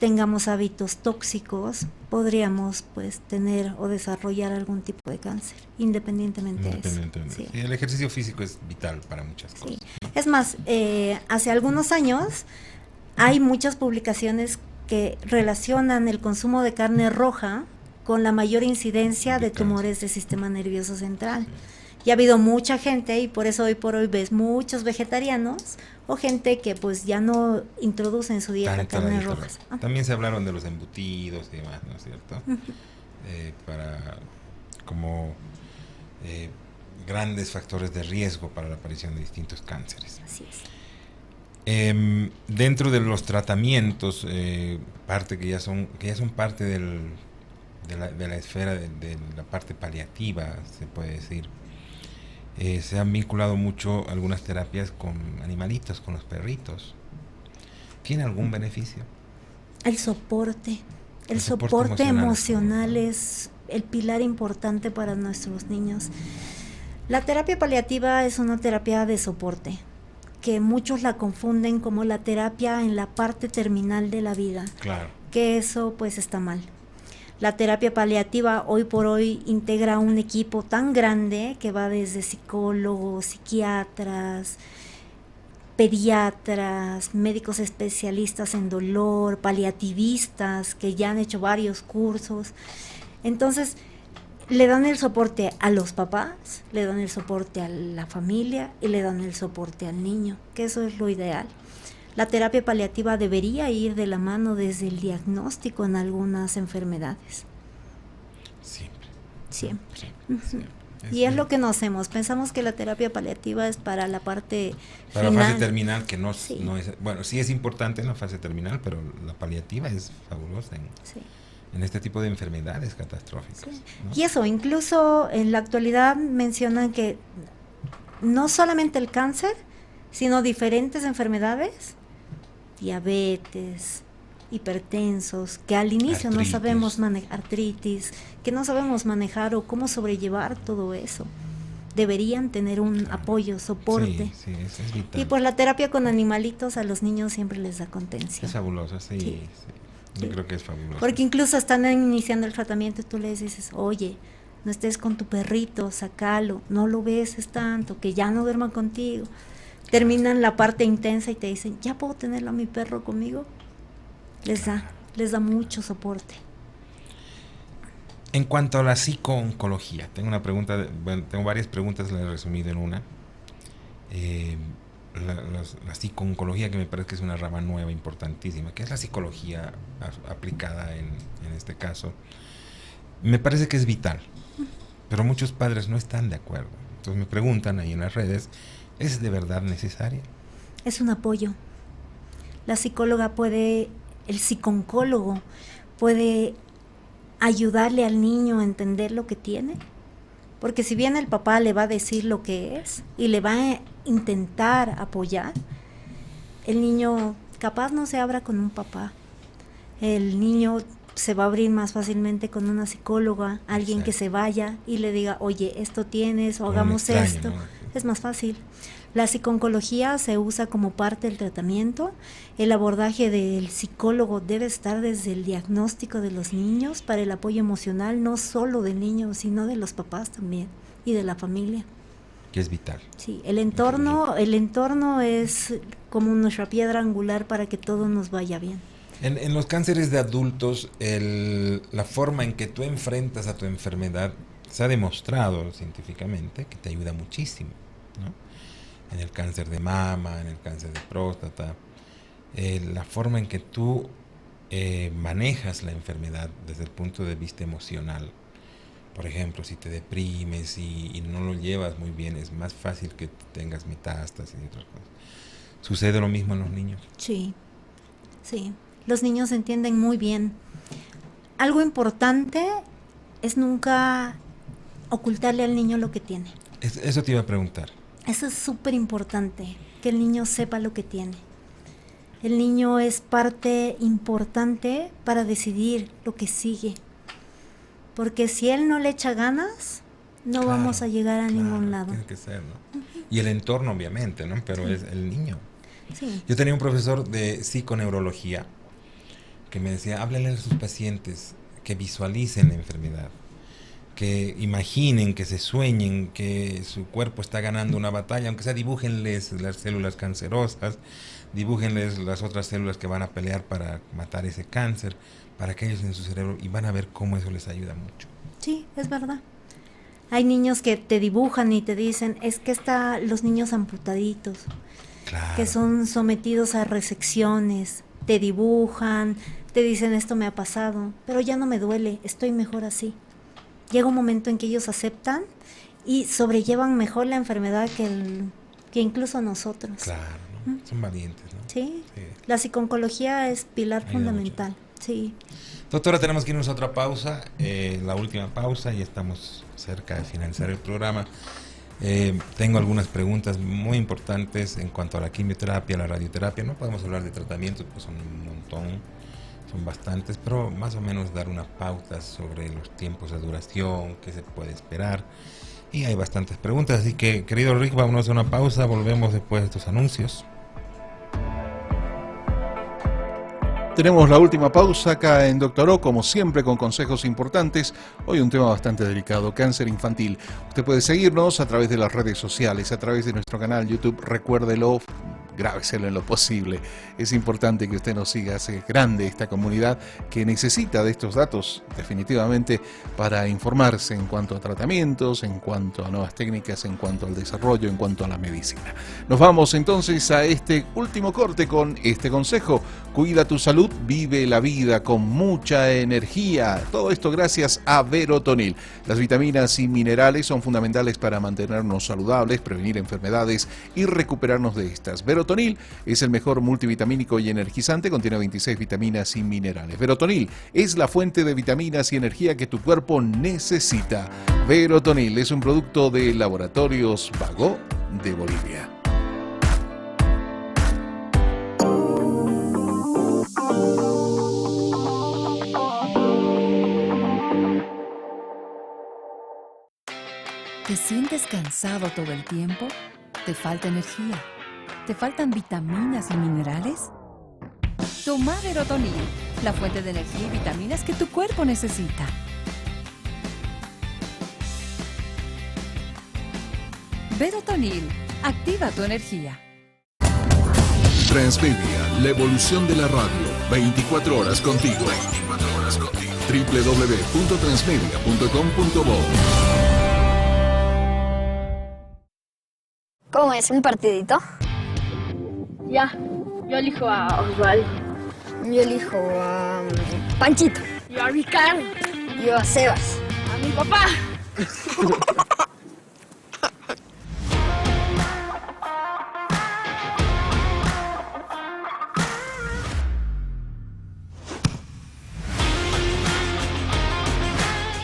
tengamos hábitos tóxicos, podríamos pues tener o desarrollar algún tipo de cáncer, independientemente de eso. Sí. Sí, el ejercicio físico es vital para muchas cosas. ¿No? Es más, hace algunos años hay muchas publicaciones que relacionan el consumo de carne roja con la mayor incidencia de tumores del sistema nervioso central. Y ha habido mucha gente, y por eso hoy por hoy ves muchos vegetarianos o gente que pues ya no introduce en su dieta carnes rojas. También se hablaron de los embutidos y demás, ¿no es cierto? Para como grandes factores de riesgo para la aparición de distintos cánceres. Así es. Dentro de los tratamientos, parte que ya son parte de la esfera de la parte paliativa, se puede decir, se han vinculado mucho algunas terapias con animalitos, con los perritos. ¿Tiene algún beneficio? El soporte emocional es el pilar importante para nuestros niños. La terapia paliativa es una terapia de soporte, que muchos la confunden como la terapia en la parte terminal de la vida. Claro. Que eso pues está mal. La terapia paliativa hoy por hoy integra un equipo tan grande que va desde psicólogos, psiquiatras, pediatras, médicos especialistas en dolor, paliativistas que ya han hecho varios cursos. Entonces, le dan el soporte a los papás, le dan el soporte a la familia y le dan el soporte al niño, que eso es lo ideal. La terapia paliativa debería ir de la mano desde el diagnóstico en algunas enfermedades. Siempre. Y es lo que no hacemos. Pensamos que la terapia paliativa es para la parte para final. La fase terminal, que no es, bueno, sí es importante en la fase terminal, pero la paliativa es fabulosa en este tipo de enfermedades catastróficas. ¿No? Y eso, incluso en la actualidad mencionan que no solamente el cáncer, sino diferentes enfermedades, diabetes, hipertensos, que al inicio no sabemos manejar, artritis, que no sabemos manejar o cómo sobrellevar todo eso. Deberían tener un apoyo, soporte. Sí, eso es vital. Y pues la terapia con animalitos a los niños siempre les da contención. Es fabuloso, sí. Yo creo que es fabuloso. Porque incluso están iniciando el tratamiento y tú les dices, oye, no estés con tu perrito, sácalo, no lo beses tanto, que ya no duerma contigo. Terminan la parte intensa y te dicen, ¿ya puedo tenerlo a mi perro conmigo? Les da les da mucho soporte. En cuanto a la psicooncología, tengo una pregunta, tengo varias preguntas, las he resumido en una. La psicooncología, que me parece que es una rama nueva, importantísima, que es la psicología aplicada en este caso, me parece que es vital, pero muchos padres no están de acuerdo. Entonces me preguntan ahí en las redes, ¿es de verdad necesaria? Es un apoyo. La psicóloga puede, el psicooncólogo puede ayudarle al niño a entender lo que tiene, porque si bien el papá le va a decir lo que es y le va a intentar apoyar, el niño capaz no se abra con un papá. El niño se va a abrir más fácilmente con una psicóloga, alguien Exacto. que se vaya y le diga, oye, esto tienes o Como hagamos un extraño, esto. ¿no? Es más fácil. La psicooncología se usa como parte del tratamiento. El abordaje del psicólogo debe estar desde el diagnóstico de los niños para el apoyo emocional, no solo del niño, sino de los papás también y de la familia. Que es vital. Sí, el entorno es como nuestra piedra angular para que todo nos vaya bien. En los cánceres de adultos, la forma en que tú enfrentas a tu enfermedad se ha demostrado científicamente que te ayuda muchísimo, ¿no? En el cáncer de mama, en el cáncer de próstata, la forma en que tú manejas la enfermedad desde el punto de vista emocional. Por ejemplo, si te deprimes y no lo llevas muy bien, es más fácil que tengas metástasis y otras cosas. ¿Sucede lo mismo en los niños? Sí, sí. Los niños entienden muy bien. Algo importante es nunca ocultarle al niño lo que tiene. Eso te iba a preguntar. Eso es súper importante, que el niño sepa lo que tiene. El niño es parte importante para decidir lo que sigue. Porque si él no le echa ganas, no vamos a llegar a ningún lado. Tiene que ser, ¿no? Y el entorno, obviamente, ¿no? Pero es el niño. Sí. Yo tenía un profesor de psiconeurología que me decía, háblenle a sus pacientes que visualicen la enfermedad, que imaginen, que se sueñen que su cuerpo está ganando una batalla, aunque sea dibújenles las células cancerosas, dibújenles las otras células que van a pelear para matar ese cáncer, para que ellos en su cerebro, y van a ver cómo eso les ayuda mucho. Sí, es verdad. Hay niños que te dibujan y te dicen, es que los niños amputaditos, Claro. que son sometidos a resecciones, te dibujan, te dicen esto me ha pasado, pero ya no me duele, estoy mejor así. Llega un momento en que ellos aceptan y sobrellevan mejor la enfermedad que incluso nosotros. Claro, ¿no? Son valientes, ¿no? Sí. Sí. La psicooncología es pilar Ayuda fundamental. Sí. Doctora, tenemos que irnos a otra pausa, la última pausa, y estamos cerca de finalizar el programa. Tengo algunas preguntas muy importantes en cuanto a la quimioterapia, la radioterapia. No podemos hablar de tratamientos, pues son un montón, son bastantes, pero más o menos dar unas pautas sobre los tiempos de duración, qué se puede esperar. Y hay bastantes preguntas, así que, querido Rick, vámonos a una pausa, volvemos después de estos anuncios. Tenemos la última pausa acá en Doctor O, como siempre con consejos importantes. Hoy un tema bastante delicado, cáncer infantil. Usted puede seguirnos a través de las redes sociales, a través de nuestro canal YouTube. Recuérdelo, grábeselo en lo posible. Es importante que usted nos siga, hace grande esta comunidad que necesita de estos datos definitivamente para informarse en cuanto a tratamientos, en cuanto a nuevas técnicas, en cuanto al desarrollo, en cuanto a la medicina. Nos vamos entonces a este último corte con este consejo. Cuida tu salud, vive la vida con mucha energía. Todo esto gracias a Verotonil. Las vitaminas y minerales son fundamentales para mantenernos saludables, prevenir enfermedades y recuperarnos de estas. Verotonil es el mejor multivitamínico y energizante, contiene 26 vitaminas y minerales. Verotonil es la fuente de vitaminas y energía que tu cuerpo necesita. Verotonil es un producto de Laboratorios Bagó de Bolivia. ¿Te sientes cansado todo el tiempo? ¿Te falta energía? ¿Te faltan vitaminas y minerales? Toma Verotonil, la fuente de energía y vitaminas que tu cuerpo necesita. Verotonil, activa tu energía. Transmedia, la evolución de la radio. 24 horas contigo. www.transmedia.com.bo. ¿Cómo es? ¿Un partidito? Ya, yo elijo a Osvaldo. Yo elijo a Panchito. Yo a Ricardo. Yo a Sebas. A mi papá.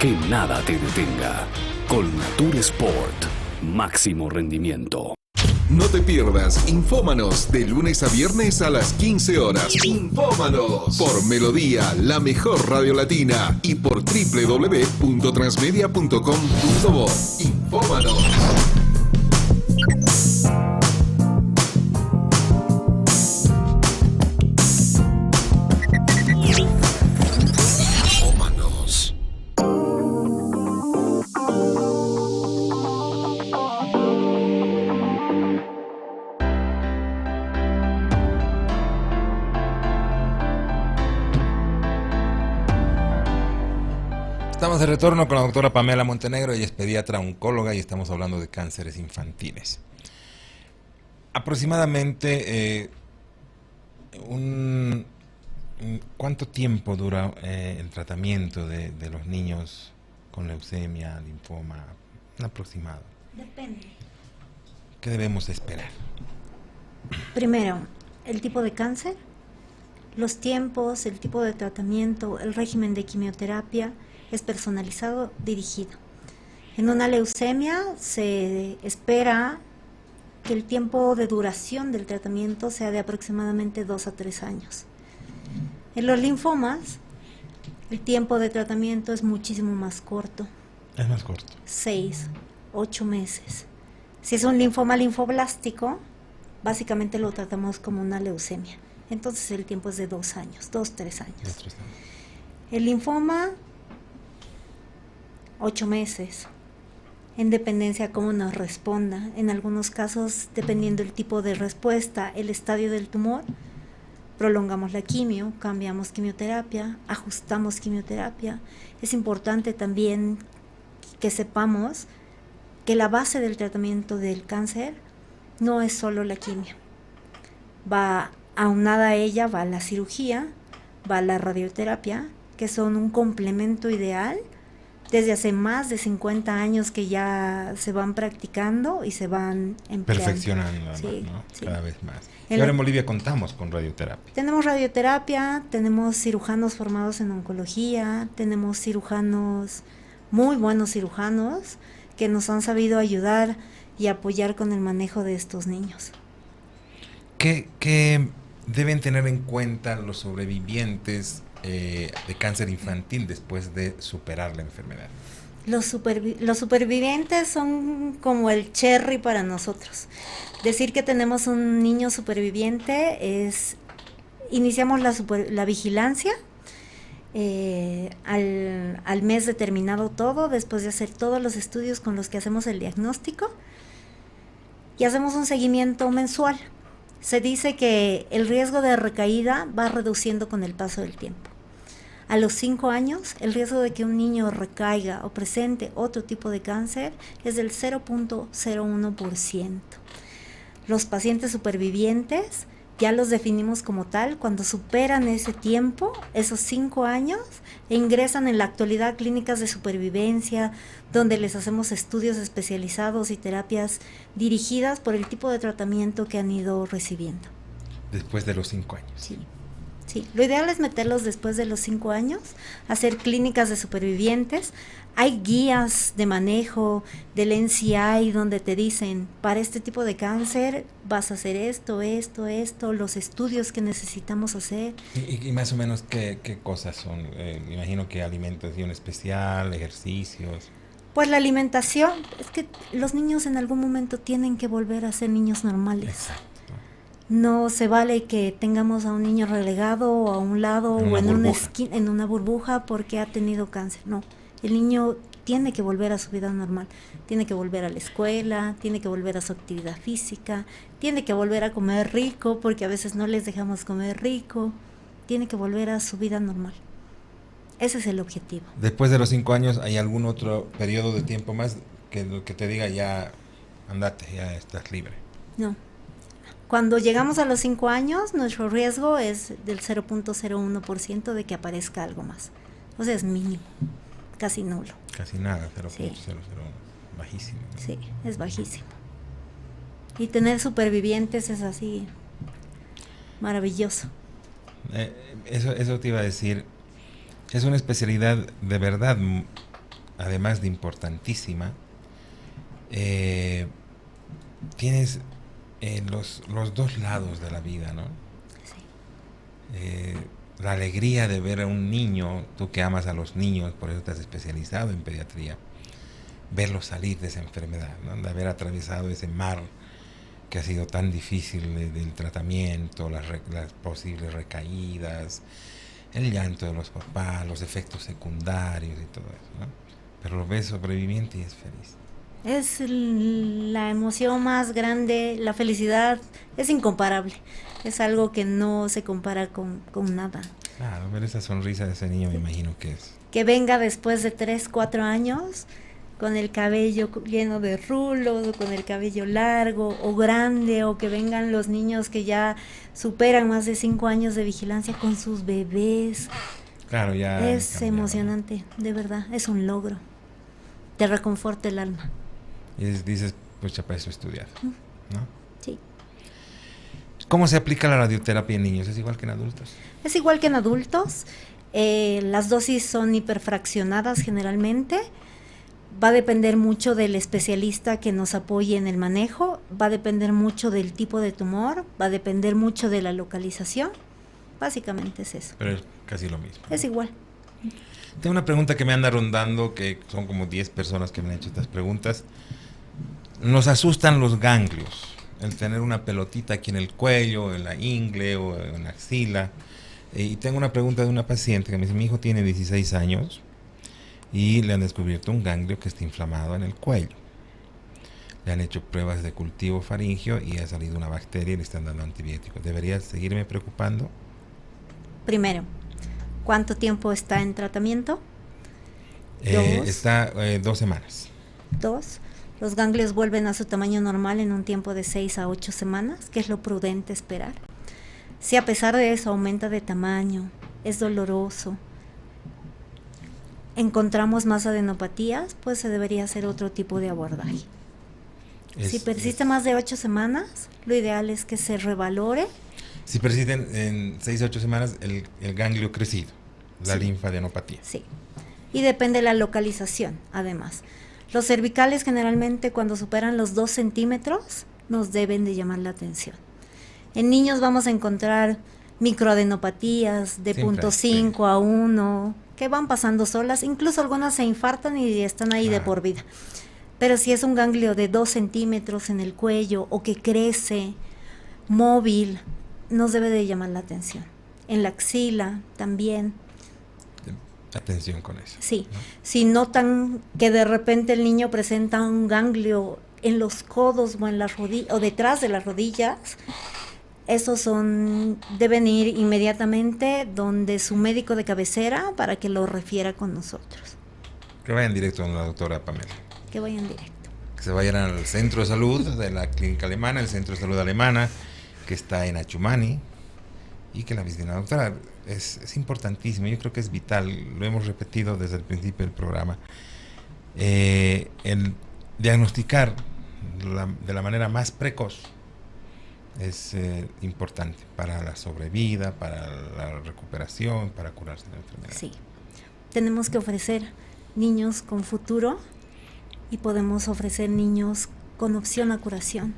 Que nada te detenga. Con Natur Sport, máximo rendimiento. No te pierdas Infómanos de lunes a viernes a las 15 horas. Infómanos por Melodía, la mejor radio latina, y por www.transmedia.com.bo. Infómanos. Infómanos. Estamos de retorno con la doctora Pamela Montenegro. Ella es pediatra oncóloga y estamos hablando de cánceres infantiles. Aproximadamente, ¿cuánto tiempo dura el tratamiento de los niños con leucemia, linfoma? Un aproximado. Depende. ¿Qué debemos esperar? Primero, el tipo de cáncer, los tiempos, el tipo de tratamiento, el régimen de quimioterapia es personalizado, dirigido. En una leucemia se espera que el tiempo de duración del tratamiento sea de aproximadamente 2 a 3 años. En los linfomas, el tiempo de tratamiento es muchísimo más corto. Es más corto. 6, 8 meses. Si es un linfoma linfoblástico, básicamente lo tratamos como una leucemia. Entonces el tiempo es de 2 años, 2, 3 años. El linfoma, 8 meses, en dependencia a cómo nos responda. En algunos casos, dependiendo del tipo de respuesta, el estadio del tumor, prolongamos la quimio, cambiamos quimioterapia, ajustamos quimioterapia. Es importante también que sepamos que la base del tratamiento del cáncer no es solo la quimio. Va aunada a ella, va la cirugía, va la radioterapia, que son un complemento ideal. Desde hace más de 50 años que ya se van practicando y se van empleando. Perfeccionando, sí, ¿no? Sí. Cada vez más. Y ahora en Bolivia contamos con radioterapia. Tenemos radioterapia, tenemos cirujanos formados en oncología, tenemos cirujanos, muy buenos cirujanos, que nos han sabido ayudar y apoyar con el manejo de estos niños. ¿Qué deben tener en cuenta los sobrevivientes de cáncer infantil después de superar la enfermedad? Los supervivientes son como el cherry para nosotros. Decir que tenemos un niño superviviente es, iniciamos la vigilancia al mes determinado todo, después de hacer todos los estudios con los que hacemos el diagnóstico, y hacemos un seguimiento mensual. Se dice que el riesgo de recaída va reduciendo con el paso del tiempo. A los 5 años, el riesgo de que un niño recaiga o presente otro tipo de cáncer es del 0.01%. Los pacientes supervivientes ya los definimos como tal cuando superan ese tiempo, esos 5 años, e ingresan en la actualidad a clínicas de supervivencia, donde les hacemos estudios especializados y terapias dirigidas por el tipo de tratamiento que han ido recibiendo. Después de los 5 años. Sí. Sí, lo ideal es meterlos después de los 5 años, hacer clínicas de supervivientes. Hay guías de manejo del NCI donde te dicen, para este tipo de cáncer vas a hacer esto, los estudios que necesitamos hacer. ¿Y más o menos qué cosas son? Me imagino que alimentación especial, ejercicios. Pues la alimentación, es que los niños en algún momento tienen que volver a ser niños normales. Exacto. No se vale que tengamos a un niño relegado o a un lado o en una esquina, en una burbuja porque ha tenido cáncer. No, el niño tiene que volver a su vida normal, tiene que volver a la escuela, tiene que volver a su actividad física, tiene que volver a comer rico porque a veces no les dejamos comer rico. tiene que volver a su vida normal. Ese es el objetivo. Después de los 5 años, ¿hay algún otro periodo de tiempo más que te diga ya andate, ya estás libre? No. Cuando llegamos a los 5 años, nuestro riesgo es del 0.01% de que aparezca algo más. O sea, es mínimo, casi nulo. Casi nada, 0.00, Sí. bajísimo, ¿no? Sí, es bajísimo. Y tener supervivientes es así, maravilloso. Eso te iba a decir. Es una especialidad de verdad, además de importantísima. Tienes los dos lados de la vida, ¿no? Sí. La alegría de ver a un niño, tú que amas a los niños, por eso te has especializado en pediatría, verlos salir de esa enfermedad, ¿no? De haber atravesado ese mar que ha sido tan difícil del tratamiento, las posibles recaídas, el llanto de los papás, los efectos secundarios y todo eso, ¿no? Pero lo ves sobreviviente y es feliz. Es la emoción más grande, la felicidad es incomparable. Es algo que no se compara con nada. Claro, ver esa sonrisa de ese niño me imagino que es. Que venga después de 3, 4 años con el cabello lleno de rulos, o con el cabello largo o grande, o que vengan los niños que ya superan más de 5 años de vigilancia con sus bebés. Claro, ya. Es emocionante, de verdad, es un logro. Te reconforta el alma. Y dices, pues ya para eso he estudiado, ¿no? Sí. ¿Cómo se aplica la radioterapia en niños? ¿Es igual que en adultos? Es igual que en adultos. Las dosis son hiperfraccionadas generalmente. Va a depender mucho del especialista que nos apoye en el manejo, va a depender mucho del tipo de tumor, va a depender mucho de la localización. Básicamente es eso. Pero es casi lo mismo. Es igual. Tengo una pregunta que me anda rondando, que son como 10 personas que me han hecho estas preguntas. Nos asustan los ganglios, el tener una pelotita aquí en el cuello, en la ingle o en la axila. Y tengo una pregunta de una paciente que me dice, mi hijo tiene 16 años y le han descubierto un ganglio que está inflamado en el cuello. Le han hecho pruebas de cultivo faríngeo y ha salido una bacteria y le están dando antibióticos. ¿Debería seguirme preocupando? Primero, ¿cuánto tiempo está en tratamiento? Está 2 semanas. 2. Los ganglios vuelven a su tamaño normal en un tiempo de 6 a 8 semanas, que es lo prudente esperar. Si a pesar de eso aumenta de tamaño, es doloroso, encontramos más adenopatías, pues se debería hacer otro tipo de abordaje. Si persiste más de 8 semanas, lo ideal es que se revalore. Si persisten en 6 a 8 semanas, el ganglio crecido, la linfadenopatía. Sí, y depende de la localización, además. Los cervicales generalmente cuando superan los 2 centímetros nos deben de llamar la atención. En niños vamos a encontrar microadenopatías de 0.5 a 1, que van pasando solas, incluso algunas se infartan y están ahí de por vida. Pero si es un ganglio de 2 centímetros en el cuello o que crece, móvil, nos debe de llamar la atención. En la axila también. Atención con eso. Sí, ¿no? Si notan que de repente el niño presenta un ganglio en los codos o en las rodillas o detrás de las rodillas, esos deben ir inmediatamente donde su médico de cabecera para que lo refiera con nosotros. Que vayan directo a la doctora Pamela. Que vayan directo. Que se vayan al centro de salud de la clínica alemana, el centro de salud alemana, que está en Achumani, y que la visiten a la doctora. Es importantísimo, yo creo que es vital, lo hemos repetido desde el principio del programa. El diagnosticar de la manera más precoz es importante para la sobrevida, para la recuperación, para curarse de la enfermedad. Sí, tenemos que ofrecer niños con futuro y podemos ofrecer niños con opción a curación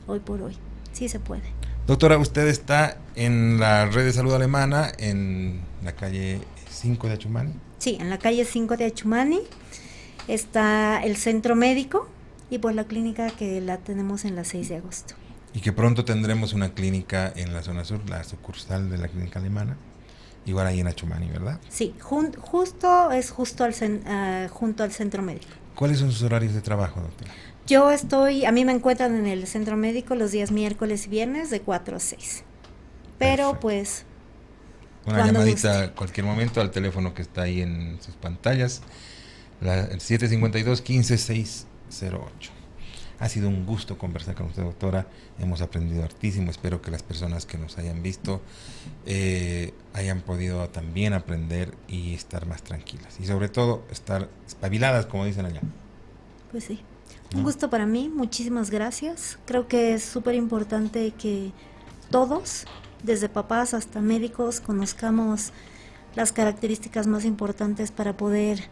hoy por hoy. Sí se puede. Doctora, usted está en la red de salud alemana en la calle 5 de Achumani. Sí, en la calle 5 de Achumani está el centro médico y pues la clínica que la tenemos en la 6 de agosto. Y que pronto tendremos una clínica en la zona sur, la sucursal de la clínica alemana, igual ahí en Achumani, ¿verdad? Sí, junto al centro médico. ¿Cuáles son sus horarios de trabajo, doctora? A mí me encuentran en el centro médico los días miércoles y viernes de 4 a 6. Pero pues Una Cuando llamadita guste. a cualquier momento al teléfono que está ahí en sus pantallas, el 752-15608. Ha sido un gusto conversar con usted, doctora. Hemos aprendido hartísimo. Espero que las personas que nos hayan visto hayan podido también aprender y estar más tranquilas. Y sobre todo, estar espabiladas, como dicen allá. Pues sí. Un gusto para mí, muchísimas gracias. Creo que es súper importante que todos, desde papás hasta médicos, conozcamos las características más importantes para poder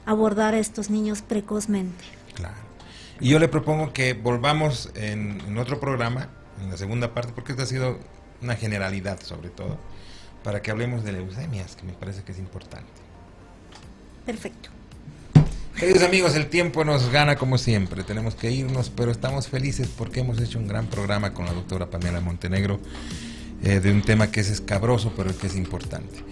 abordar a estos niños precozmente. Claro. Y yo le propongo que volvamos en otro programa, en la segunda parte, porque esta ha sido una generalidad sobre todo, para que hablemos de leucemias, que me parece que es importante. Perfecto. Queridos amigos, el tiempo nos gana como siempre, tenemos que irnos, pero estamos felices porque hemos hecho un gran programa con la doctora Pamela Montenegro, de un tema que es escabroso, pero que es importante.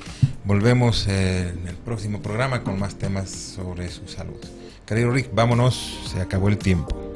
Volvemos en el próximo programa con más temas sobre su salud. Querido Rick, vámonos, se acabó el tiempo.